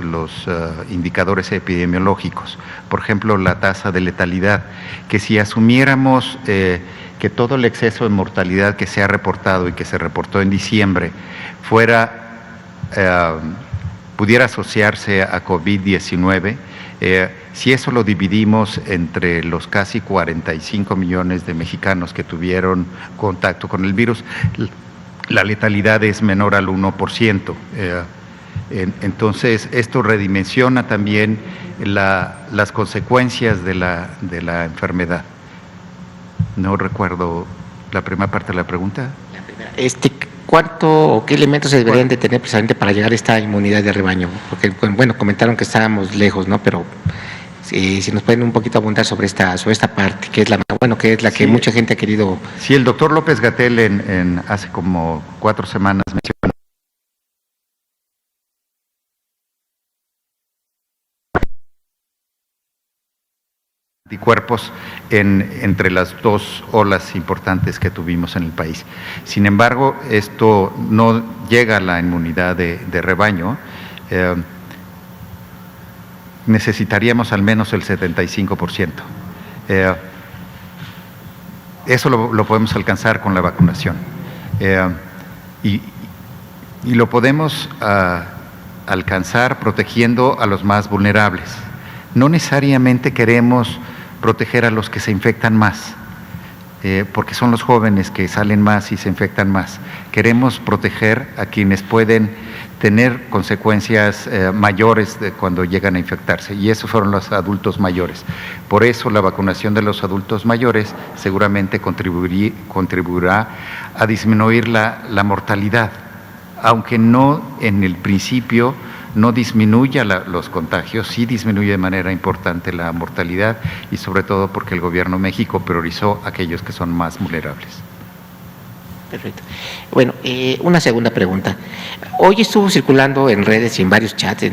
indicadores epidemiológicos. Por ejemplo, la tasa de letalidad, que si asumiéramos que todo el exceso de mortalidad que se ha reportado y que se reportó en diciembre pudiera asociarse a COVID-19, si eso lo dividimos entre los casi 45 millones de mexicanos que tuvieron contacto con el virus, la letalidad es menor al 1%. Entonces, esto redimensiona también las consecuencias de la enfermedad. No recuerdo la primera parte de la pregunta. ¿Cuánto o qué elementos se deberían de tener precisamente para llegar a esta inmunidad de rebaño? Porque, bueno, comentaron que estábamos lejos, ¿no? Pero si nos pueden un poquito abundar sobre esta parte, que es la que mucha gente ha querido. Sí, el doctor López-Gatell hace como 4 semanas mencionó anticuerpos entre las 2 olas importantes que tuvimos en el país. Sin embargo, esto no llega a la inmunidad de rebaño. Necesitaríamos al menos el 75%. Eso lo podemos alcanzar con la vacunación. Y lo podemos alcanzar protegiendo a los más vulnerables. No necesariamente queremos proteger a los que se infectan más, porque son los jóvenes que salen más y se infectan más. Queremos proteger a quienes pueden tener consecuencias mayores cuando llegan a infectarse, y esos fueron los adultos mayores. Por eso la vacunación de los adultos mayores seguramente contribuirá a disminuir la mortalidad, aunque no en el principio no disminuya los contagios, sí disminuye de manera importante la mortalidad, y sobre todo porque el Gobierno de México priorizó a aquellos que son más vulnerables. Perfecto. Bueno, una segunda pregunta. Hoy estuvo circulando en redes y en varios chats,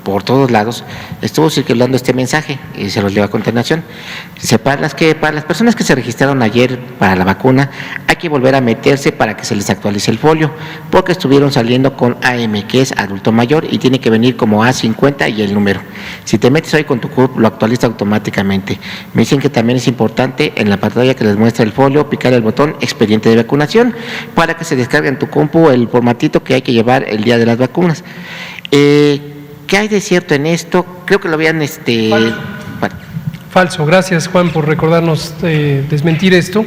por todos lados, estuvo circulando este mensaje, y se los leo a continuación. Para las personas que se registraron ayer para la vacuna, hay que volver a meterse para que se les actualice el folio, porque estuvieron saliendo con AM, que es adulto mayor, y tiene que venir como A50 y el número. Si te metes hoy con tu CURP, lo actualiza automáticamente. Me dicen que también es importante en la pantalla que les muestra el folio, picar el botón expediente de vacunación, para que se descargue en tu compu el formatito que hay que llevar el día de las vacunas. ¿Qué hay de cierto en esto? Creo que lo habían… Falso. Gracias, Juan, por recordarnos desmentir esto.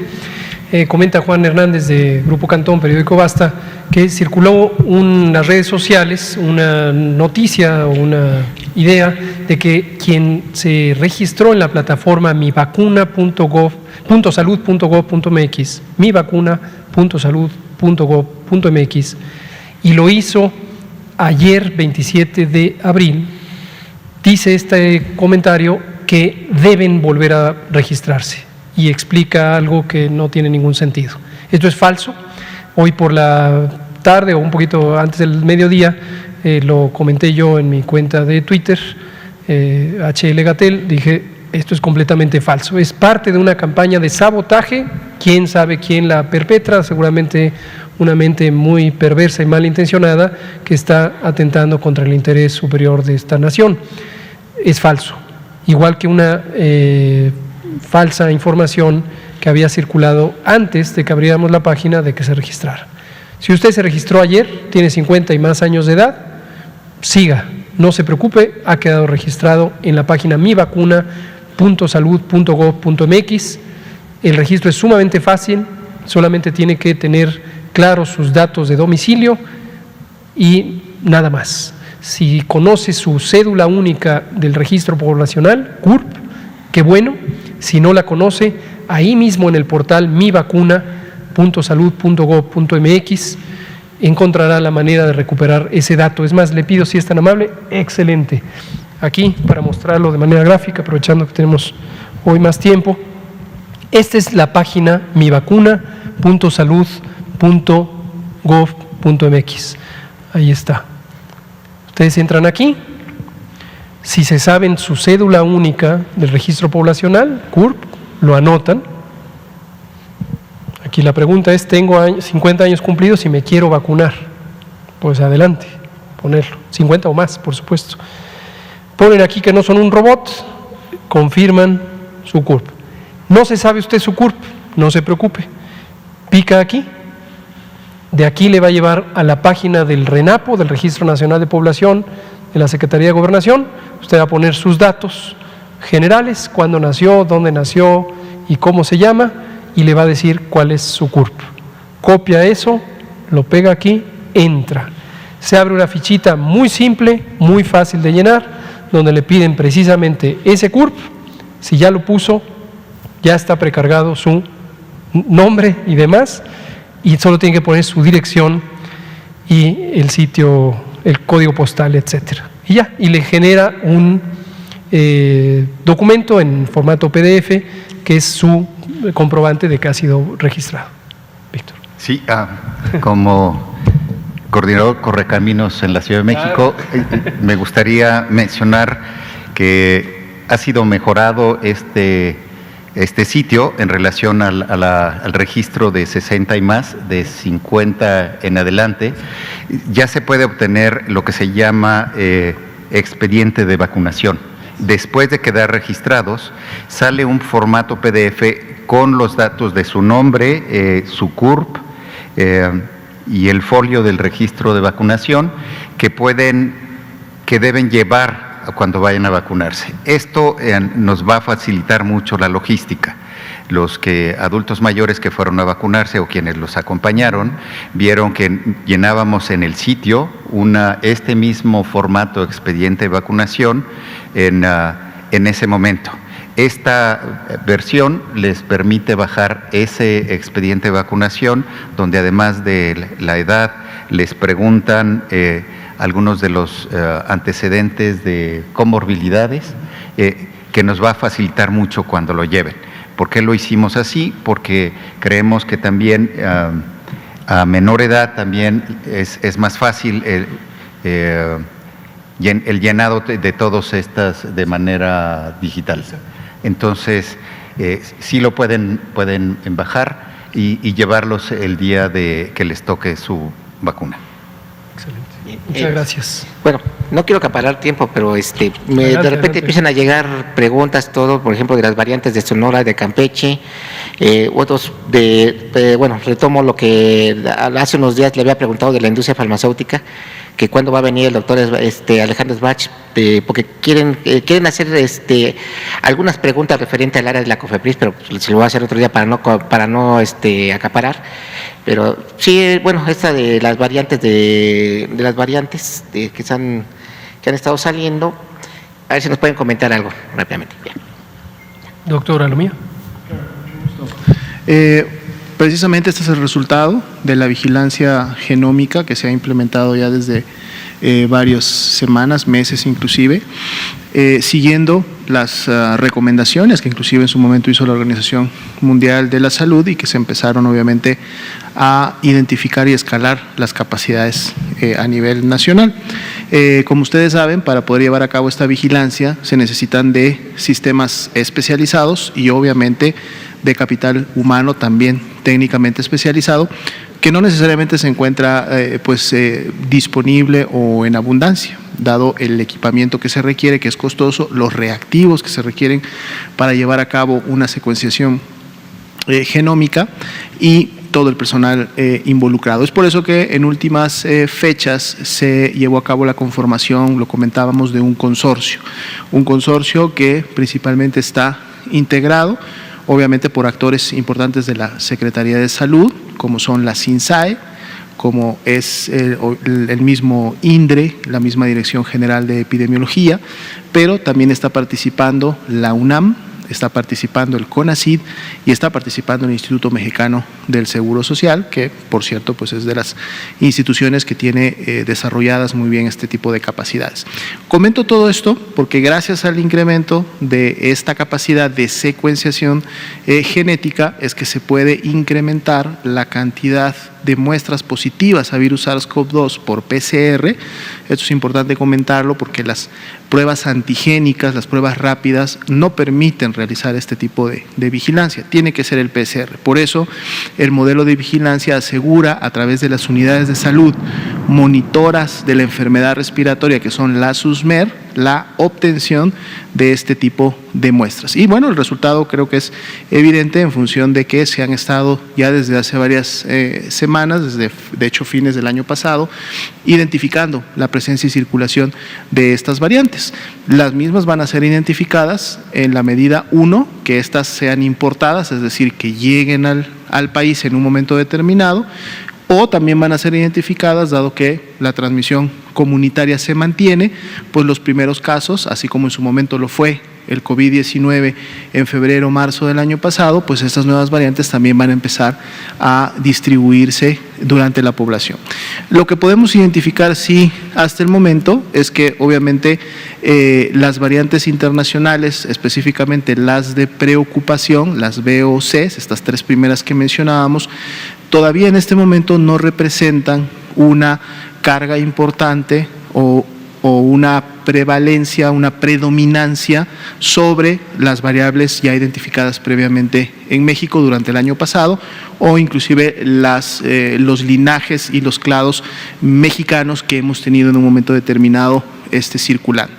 Comenta Juan Hernández de Grupo Cantón, periódico Basta, que circuló en las redes sociales una noticia o una idea de que quien se registró en la plataforma mivacuna.salud.gov.mx, mivacuna.salud.gov.mx, y lo hizo ayer 27 de abril, dice este comentario que deben volver a registrarse, y explica algo que no tiene ningún sentido. Esto es falso. Hoy por la tarde o un poquito antes del mediodía lo comenté yo en mi cuenta de Twitter, HL Gatell, dije, esto es completamente falso. Es parte de una campaña de sabotaje, quién sabe quién la perpetra, seguramente una mente muy perversa y malintencionada que está atentando contra el interés superior de esta nación. Es falso. Igual que una falsa información que había circulado antes de que abriéramos la página de que se registrara. Si usted se registró ayer, tiene 50 y más años de edad, siga, no se preocupe, ha quedado registrado en la página mivacuna.salud.gov.mx. El registro es sumamente fácil, solamente tiene que tener claros sus datos de domicilio y nada más. Si conoce su cédula única del registro poblacional, CURP, qué bueno. Si no la conoce, ahí mismo en el portal mivacuna.salud.gov.mx encontrará la manera de recuperar ese dato. Es más, le pido, si es tan amable, excelente. Aquí, para mostrarlo de manera gráfica, aprovechando que tenemos hoy más tiempo, esta es la página mivacuna.salud.gov.mx. .gov.mx. Ahí está. Ustedes entran aquí. Si se saben su cédula única del registro poblacional, CURP, lo anotan. Aquí la pregunta es, tengo 50 años cumplidos y me quiero vacunar. Pues adelante, ponerlo. 50 o más, por supuesto. Ponen aquí que no son un robot, confirman su CURP. No se sabe usted su CURP, no se preocupe. Pica aquí. De aquí le va a llevar a la página del RENAPO, del Registro Nacional de Población, de la Secretaría de Gobernación. Usted va a poner sus datos generales, cuándo nació, dónde nació y cómo se llama, y le va a decir cuál es su CURP. Copia eso, lo pega aquí, entra. Se abre una fichita muy simple, muy fácil de llenar, donde le piden precisamente ese CURP. Si ya lo puso, ya está precargado su nombre y demás, y solo tiene que poner su dirección y el sitio, el código postal, etcétera. Y ya, y le genera un documento en formato PDF que es su comprobante de que ha sido registrado. Víctor. Sí, como coordinador Correcaminos en la Ciudad de México, me gustaría mencionar que ha sido mejorado este sitio en relación al registro de 60 y más, de 50 en adelante. Ya se puede obtener lo que se llama expediente de vacunación. Después de quedar registrados, sale un formato PDF con los datos de su nombre, su CURP y el folio del registro de vacunación que deben llevar cuando vayan a vacunarse. Esto nos va a facilitar mucho la logística. Los adultos mayores que fueron a vacunarse o quienes los acompañaron vieron que llenábamos en el sitio este mismo formato expediente de vacunación en ese momento. Esta versión les permite bajar ese expediente de vacunación, donde además de la edad les preguntan algunos de los antecedentes de comorbilidades, que nos va a facilitar mucho cuando lo lleven. ¿Por qué lo hicimos así? Porque creemos que también a menor edad también es más fácil el llenado de todas estas de manera digital. Entonces, sí lo pueden bajar y llevarlos el día que les toque su vacuna. Excelente. Muchas gracias. Bueno, no quiero acaparar tiempo, pero de repente empiezan a llegar preguntas, todo, por ejemplo, de las variantes de Sonora, de Campeche, otros bueno, retomo lo que hace unos días le había preguntado de la industria farmacéutica, que cuándo va a venir el doctor Alejandro Sbach, porque quieren hacer algunas preguntas referentes al área de la COFEPRIS, pero se lo voy a hacer otro día para no acaparar. Pero sí, bueno, esta de las variantes que han estado saliendo, a ver si nos pueden comentar algo rápidamente. Bien. Doctor Alomía. Precisamente este es el resultado de la vigilancia genómica que se ha implementado ya desde varias semanas, meses inclusive, siguiendo las recomendaciones que inclusive en su momento hizo la Organización Mundial de la Salud y que se empezaron obviamente a identificar y escalar las capacidades a nivel nacional. Como ustedes saben, para poder llevar a cabo esta vigilancia se necesitan de sistemas especializados y obviamente de capital humano también técnicamente especializado, que no necesariamente se encuentra disponible o en abundancia, dado el equipamiento que se requiere, que es costoso, los reactivos que se requieren para llevar a cabo una secuenciación genómica y todo el personal involucrado. Es por eso que en últimas fechas se llevó a cabo la conformación, lo comentábamos, de un consorcio que principalmente está integrado obviamente por actores importantes de la Secretaría de Salud, como son la SINSAE, como es el mismo INDRE, la misma Dirección General de Epidemiología, pero también está participando la UNAM, está participando el CONACYT y está participando el Instituto Mexicano del Seguro Social, que por cierto pues es de las instituciones que tiene desarrolladas muy bien este tipo de capacidades. Comento todo esto porque gracias al incremento de esta capacidad de secuenciación genética es que se puede incrementar la cantidad de muestras positivas a virus SARS-CoV-2 por PCR. Esto es importante comentarlo porque las pruebas antigénicas, las pruebas rápidas, no permiten realizar este tipo de vigilancia. Tiene que ser el PCR. Por eso, el modelo de vigilancia asegura a través de las unidades de salud monitoras de la enfermedad respiratoria, que son las SUSMER, la obtención de este tipo de muestras. Y bueno, el resultado creo que es evidente en función de que se han estado ya desde hace varias semanas, desde de hecho fines del año pasado, identificando la presencia y circulación de estas variantes. Las mismas van a ser identificadas en la medida 1, que estas sean importadas, es decir, que lleguen al país en un momento determinado, o también van a ser identificadas, dado que la transmisión comunitaria se mantiene, pues los primeros casos, así como en su momento lo fue el COVID-19 en febrero, marzo del año pasado, pues estas nuevas variantes también van a empezar a distribuirse durante la población. Lo que podemos identificar, sí, hasta el momento, es que obviamente las variantes internacionales, específicamente las de preocupación, las VOCs, estas tres primeras que mencionábamos, todavía en este momento no representan una carga importante o una prevalencia, una predominancia sobre las variables ya identificadas previamente en México durante el año pasado, o inclusive los linajes y los clados mexicanos que hemos tenido en un momento determinado circulando.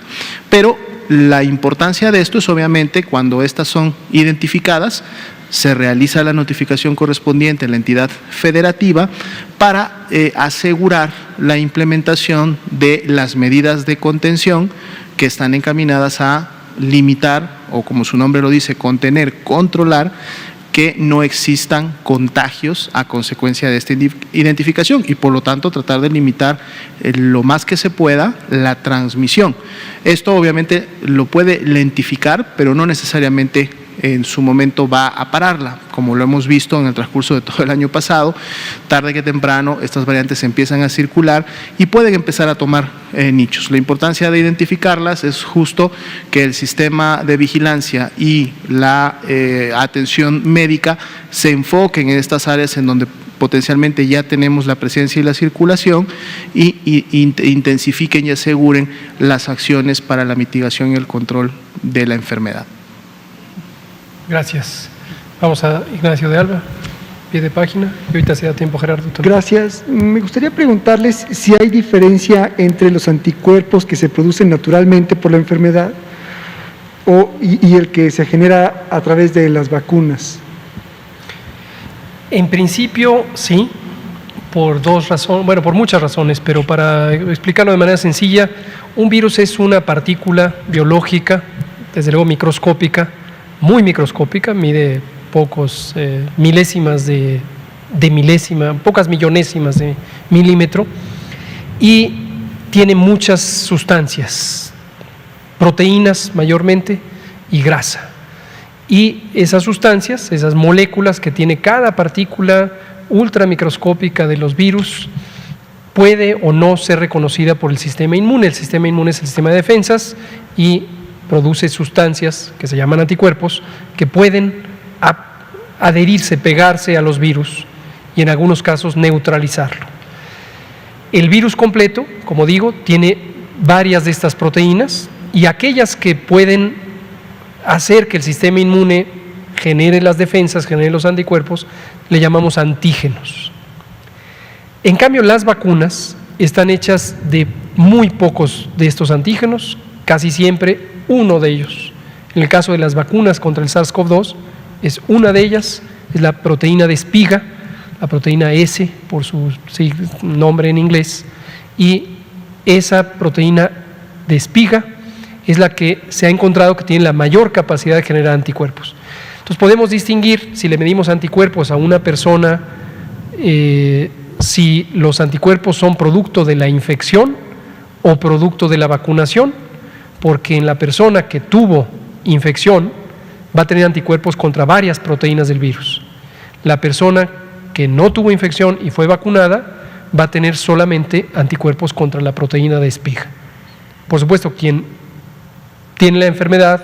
Pero la importancia de esto es obviamente cuando estas son identificadas, se realiza la notificación correspondiente a la entidad federativa para asegurar la implementación de las medidas de contención que están encaminadas a limitar, o como su nombre lo dice, contener, controlar, que no existan contagios a consecuencia de esta identificación y por lo tanto tratar de limitar lo más que se pueda la transmisión. Esto obviamente lo puede lentificar, pero no necesariamente en su momento va a pararla, como lo hemos visto en el transcurso de todo el año pasado. Tarde que temprano estas variantes empiezan a circular y pueden empezar a tomar nichos. La importancia de identificarlas es justo que el sistema de vigilancia y la atención médica se enfoquen en estas áreas en donde potencialmente ya tenemos la presencia y la circulación y intensifiquen y aseguren las acciones para la mitigación y el control de la enfermedad. Gracias. Vamos a Ignacio de Alba, pie de página, y ahorita se da tiempo, Gerardo. Gracias. Me gustaría preguntarles si hay diferencia entre los anticuerpos que se producen naturalmente por la enfermedad y el que se genera a través de las vacunas. En principio, sí, por dos razones, bueno, por muchas razones, pero para explicarlo de manera sencilla, un virus es una partícula biológica, desde luego microscópica, muy microscópica, mide pocos milésimas de milésima, pocas millonésimas de milímetro, y tiene muchas sustancias, proteínas mayormente y grasa. Y esas sustancias, esas moléculas que tiene cada partícula ultramicroscópica de los virus, puede o no ser reconocida por el sistema inmune. El sistema inmune es el sistema de defensas y produce sustancias que se llaman anticuerpos que pueden adherirse, pegarse a los virus y en algunos casos neutralizarlo. El virus completo, como digo, tiene varias de estas proteínas y aquellas que pueden hacer que el sistema inmune genere las defensas, genere los anticuerpos, le llamamos antígenos. En cambio, las vacunas están hechas de muy pocos de estos antígenos, casi siempre uno de ellos. En el caso de las vacunas contra el SARS-CoV-2, es una de ellas, es la proteína de espiga, la proteína S por su nombre en inglés, y esa proteína de espiga es la que se ha encontrado que tiene la mayor capacidad de generar anticuerpos. Entonces podemos distinguir, si le medimos anticuerpos a una persona, si los anticuerpos son producto de la infección o producto de la vacunación, porque en la persona que tuvo infección va a tener anticuerpos contra varias proteínas del virus. La persona que no tuvo infección y fue vacunada va a tener solamente anticuerpos contra la proteína de espiga. Por supuesto, quien tiene la enfermedad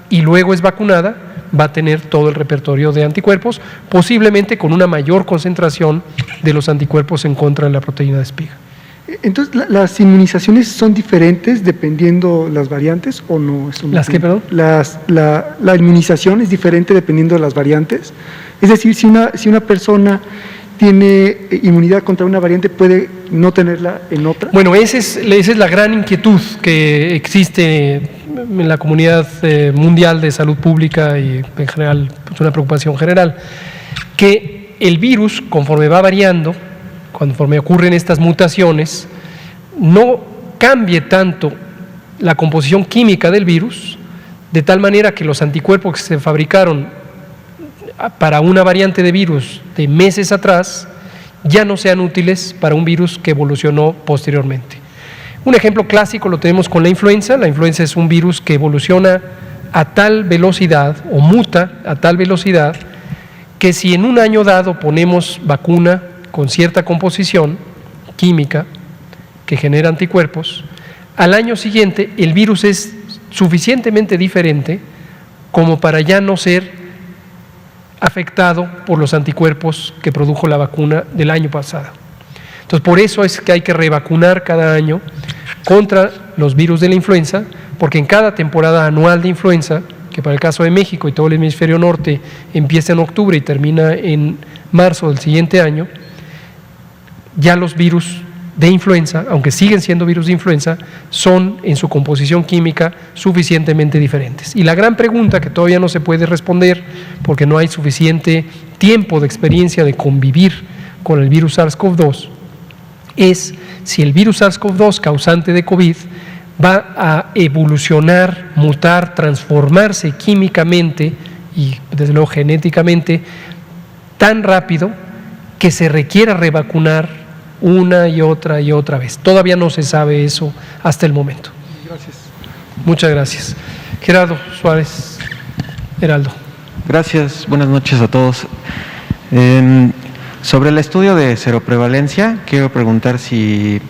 y luego es vacunada va a tener todo el repertorio de anticuerpos, posiblemente con una mayor concentración de los anticuerpos en contra de la proteína de espiga. Entonces, ¿las inmunizaciones son diferentes dependiendo las variantes o no? ¿Las qué, perdón? La inmunización es diferente dependiendo de las variantes. Es decir, si una persona tiene inmunidad contra una variante, ¿puede no tenerla en otra? Bueno, esa es la gran inquietud que existe en la comunidad mundial de salud pública y en general, es una preocupación general, que el virus, conforme va variando, conforme ocurren estas mutaciones, no cambie tanto la composición química del virus, de tal manera que los anticuerpos que se fabricaron para una variante de virus de meses atrás ya no sean útiles para un virus que evolucionó posteriormente. Un ejemplo clásico lo tenemos con la influenza. La influenza es un virus que evoluciona a tal velocidad o muta a tal velocidad que si en un año dado ponemos vacuna con cierta composición química que genera anticuerpos, al año siguiente el virus es suficientemente diferente como para ya no ser afectado por los anticuerpos que produjo la vacuna del año pasado. Entonces, por eso es que hay que revacunar cada año contra los virus de la influenza, porque en cada temporada anual de influenza, que para el caso de México y todo el hemisferio norte empieza en octubre y termina en marzo del siguiente año, ya los virus de influenza, aunque siguen siendo virus de influenza, son en su composición química suficientemente diferentes. Y la gran pregunta que todavía no se puede responder, porque no hay suficiente tiempo de experiencia de convivir con el virus SARS-CoV-2, es si el virus SARS-CoV-2 causante de COVID va a evolucionar, mutar, transformarse químicamente y desde luego genéticamente tan rápido que se requiera revacunar una y otra vez. Todavía no se sabe eso hasta el momento. Gracias. Muchas gracias. Gerardo Suárez, Heraldo. Gracias, buenas noches a todos. Sobre el estudio de seroprevalencia, quiero preguntar si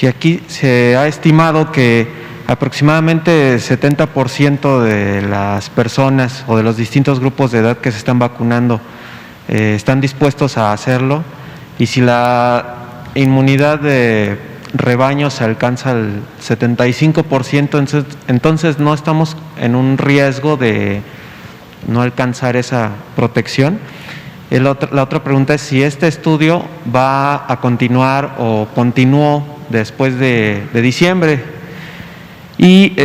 aquí se ha estimado que aproximadamente 70% de las personas o de los distintos grupos de edad que se están vacunando están dispuestos a hacerlo, y si la inmunidad de rebaño se alcanza al 75%, entonces no estamos en un riesgo de no alcanzar esa protección. La otra pregunta es si este estudio va a continuar o continuó después de diciembre. Y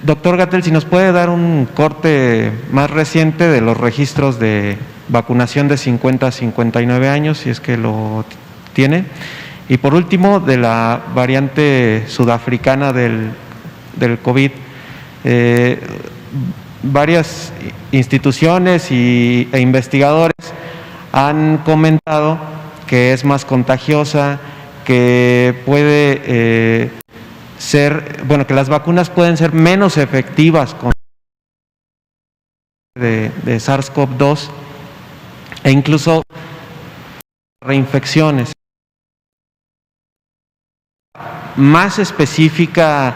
doctor Gatell, si nos puede dar un corte más reciente de los registros de vacunación de 50 a 59 años, si es que lo tiene. Y por último, de la variante sudafricana del COVID, varias instituciones e investigadores han comentado que es más contagiosa, que puede que las vacunas pueden ser menos efectivas con de SARS-CoV-2 e incluso reinfecciones. Más específica,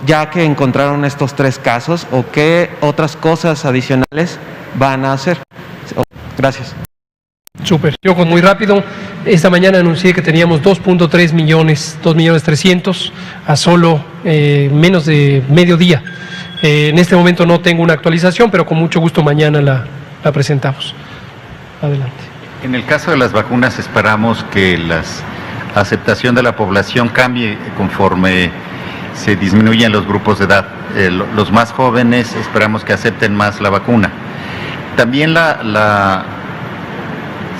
ya que encontraron estos 3 casos, o qué otras cosas adicionales van a hacer. Gracias. Súper. Yo muy rápido, esta mañana anuncié que teníamos 2.3 millones, 2.300.000 a solo menos de mediodía. En este momento no tengo una actualización, pero con mucho gusto mañana la presentamos. Adelante. En el caso de las vacunas esperamos que la aceptación de la población cambie conforme se disminuyen los grupos de edad. Los más jóvenes esperamos que acepten más la vacuna. También la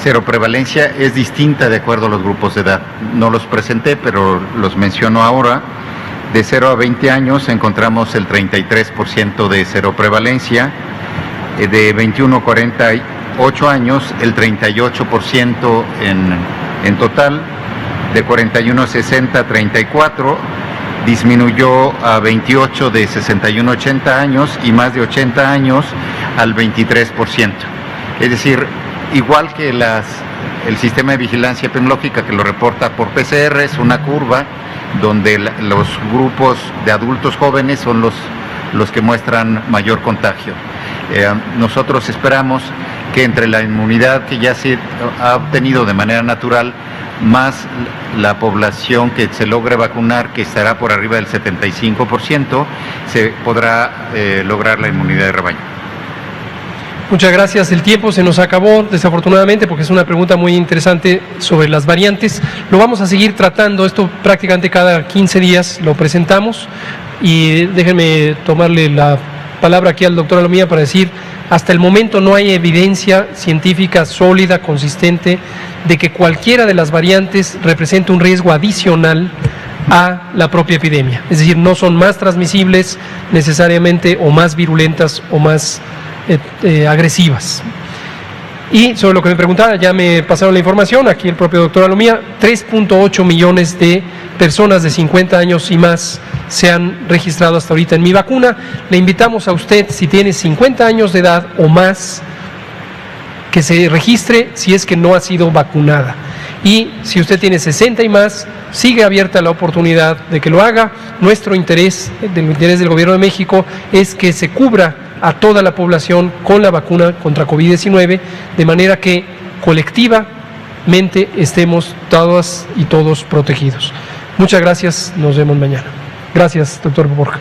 seroprevalencia es distinta de acuerdo a los grupos de edad. No los presenté, pero los menciono ahora. De 0 a 20 años encontramos el 33% de seroprevalencia. De 21 a 48 años, el 38% en total. De 41 a 60, 34%. disminuyó a 28 de 61 a 80 años y más de 80 años al 23%. Es decir, igual que el sistema de vigilancia epidemiológica que lo reporta por PCR, es una curva donde los grupos de adultos jóvenes son los que muestran mayor contagio. Nosotros esperamos que entre la inmunidad que ya se ha obtenido de manera natural, más la población que se logre vacunar, que estará por arriba del 75%, se podrá lograr la inmunidad de rebaño. Muchas gracias. El tiempo se nos acabó, desafortunadamente, porque es una pregunta muy interesante sobre las variantes. Lo vamos a seguir tratando, esto prácticamente cada 15 días lo presentamos, y déjenme tomarle la palabra aquí al doctor Alomía para decir, hasta el momento no hay evidencia científica sólida, consistente, de que cualquiera de las variantes represente un riesgo adicional a la propia epidemia. Es decir, no son más transmisibles necesariamente, o más virulentas, o más agresivas. Y sobre lo que me preguntaba, ya me pasaron la información, aquí el propio doctor Alomía, 3.8 millones de personas de 50 años y más se han registrado hasta ahorita en Mi Vacuna. Le invitamos a usted, si tiene 50 años de edad o más, que se registre si es que no ha sido vacunada. Y si usted tiene 60 y más, sigue abierta la oportunidad de que lo haga. Nuestro interés, el interés del Gobierno de México, es que se cubra a toda la población con la vacuna contra COVID-19, de manera que colectivamente estemos todas y todos protegidos. Muchas gracias, nos vemos mañana. Gracias, doctor Borja.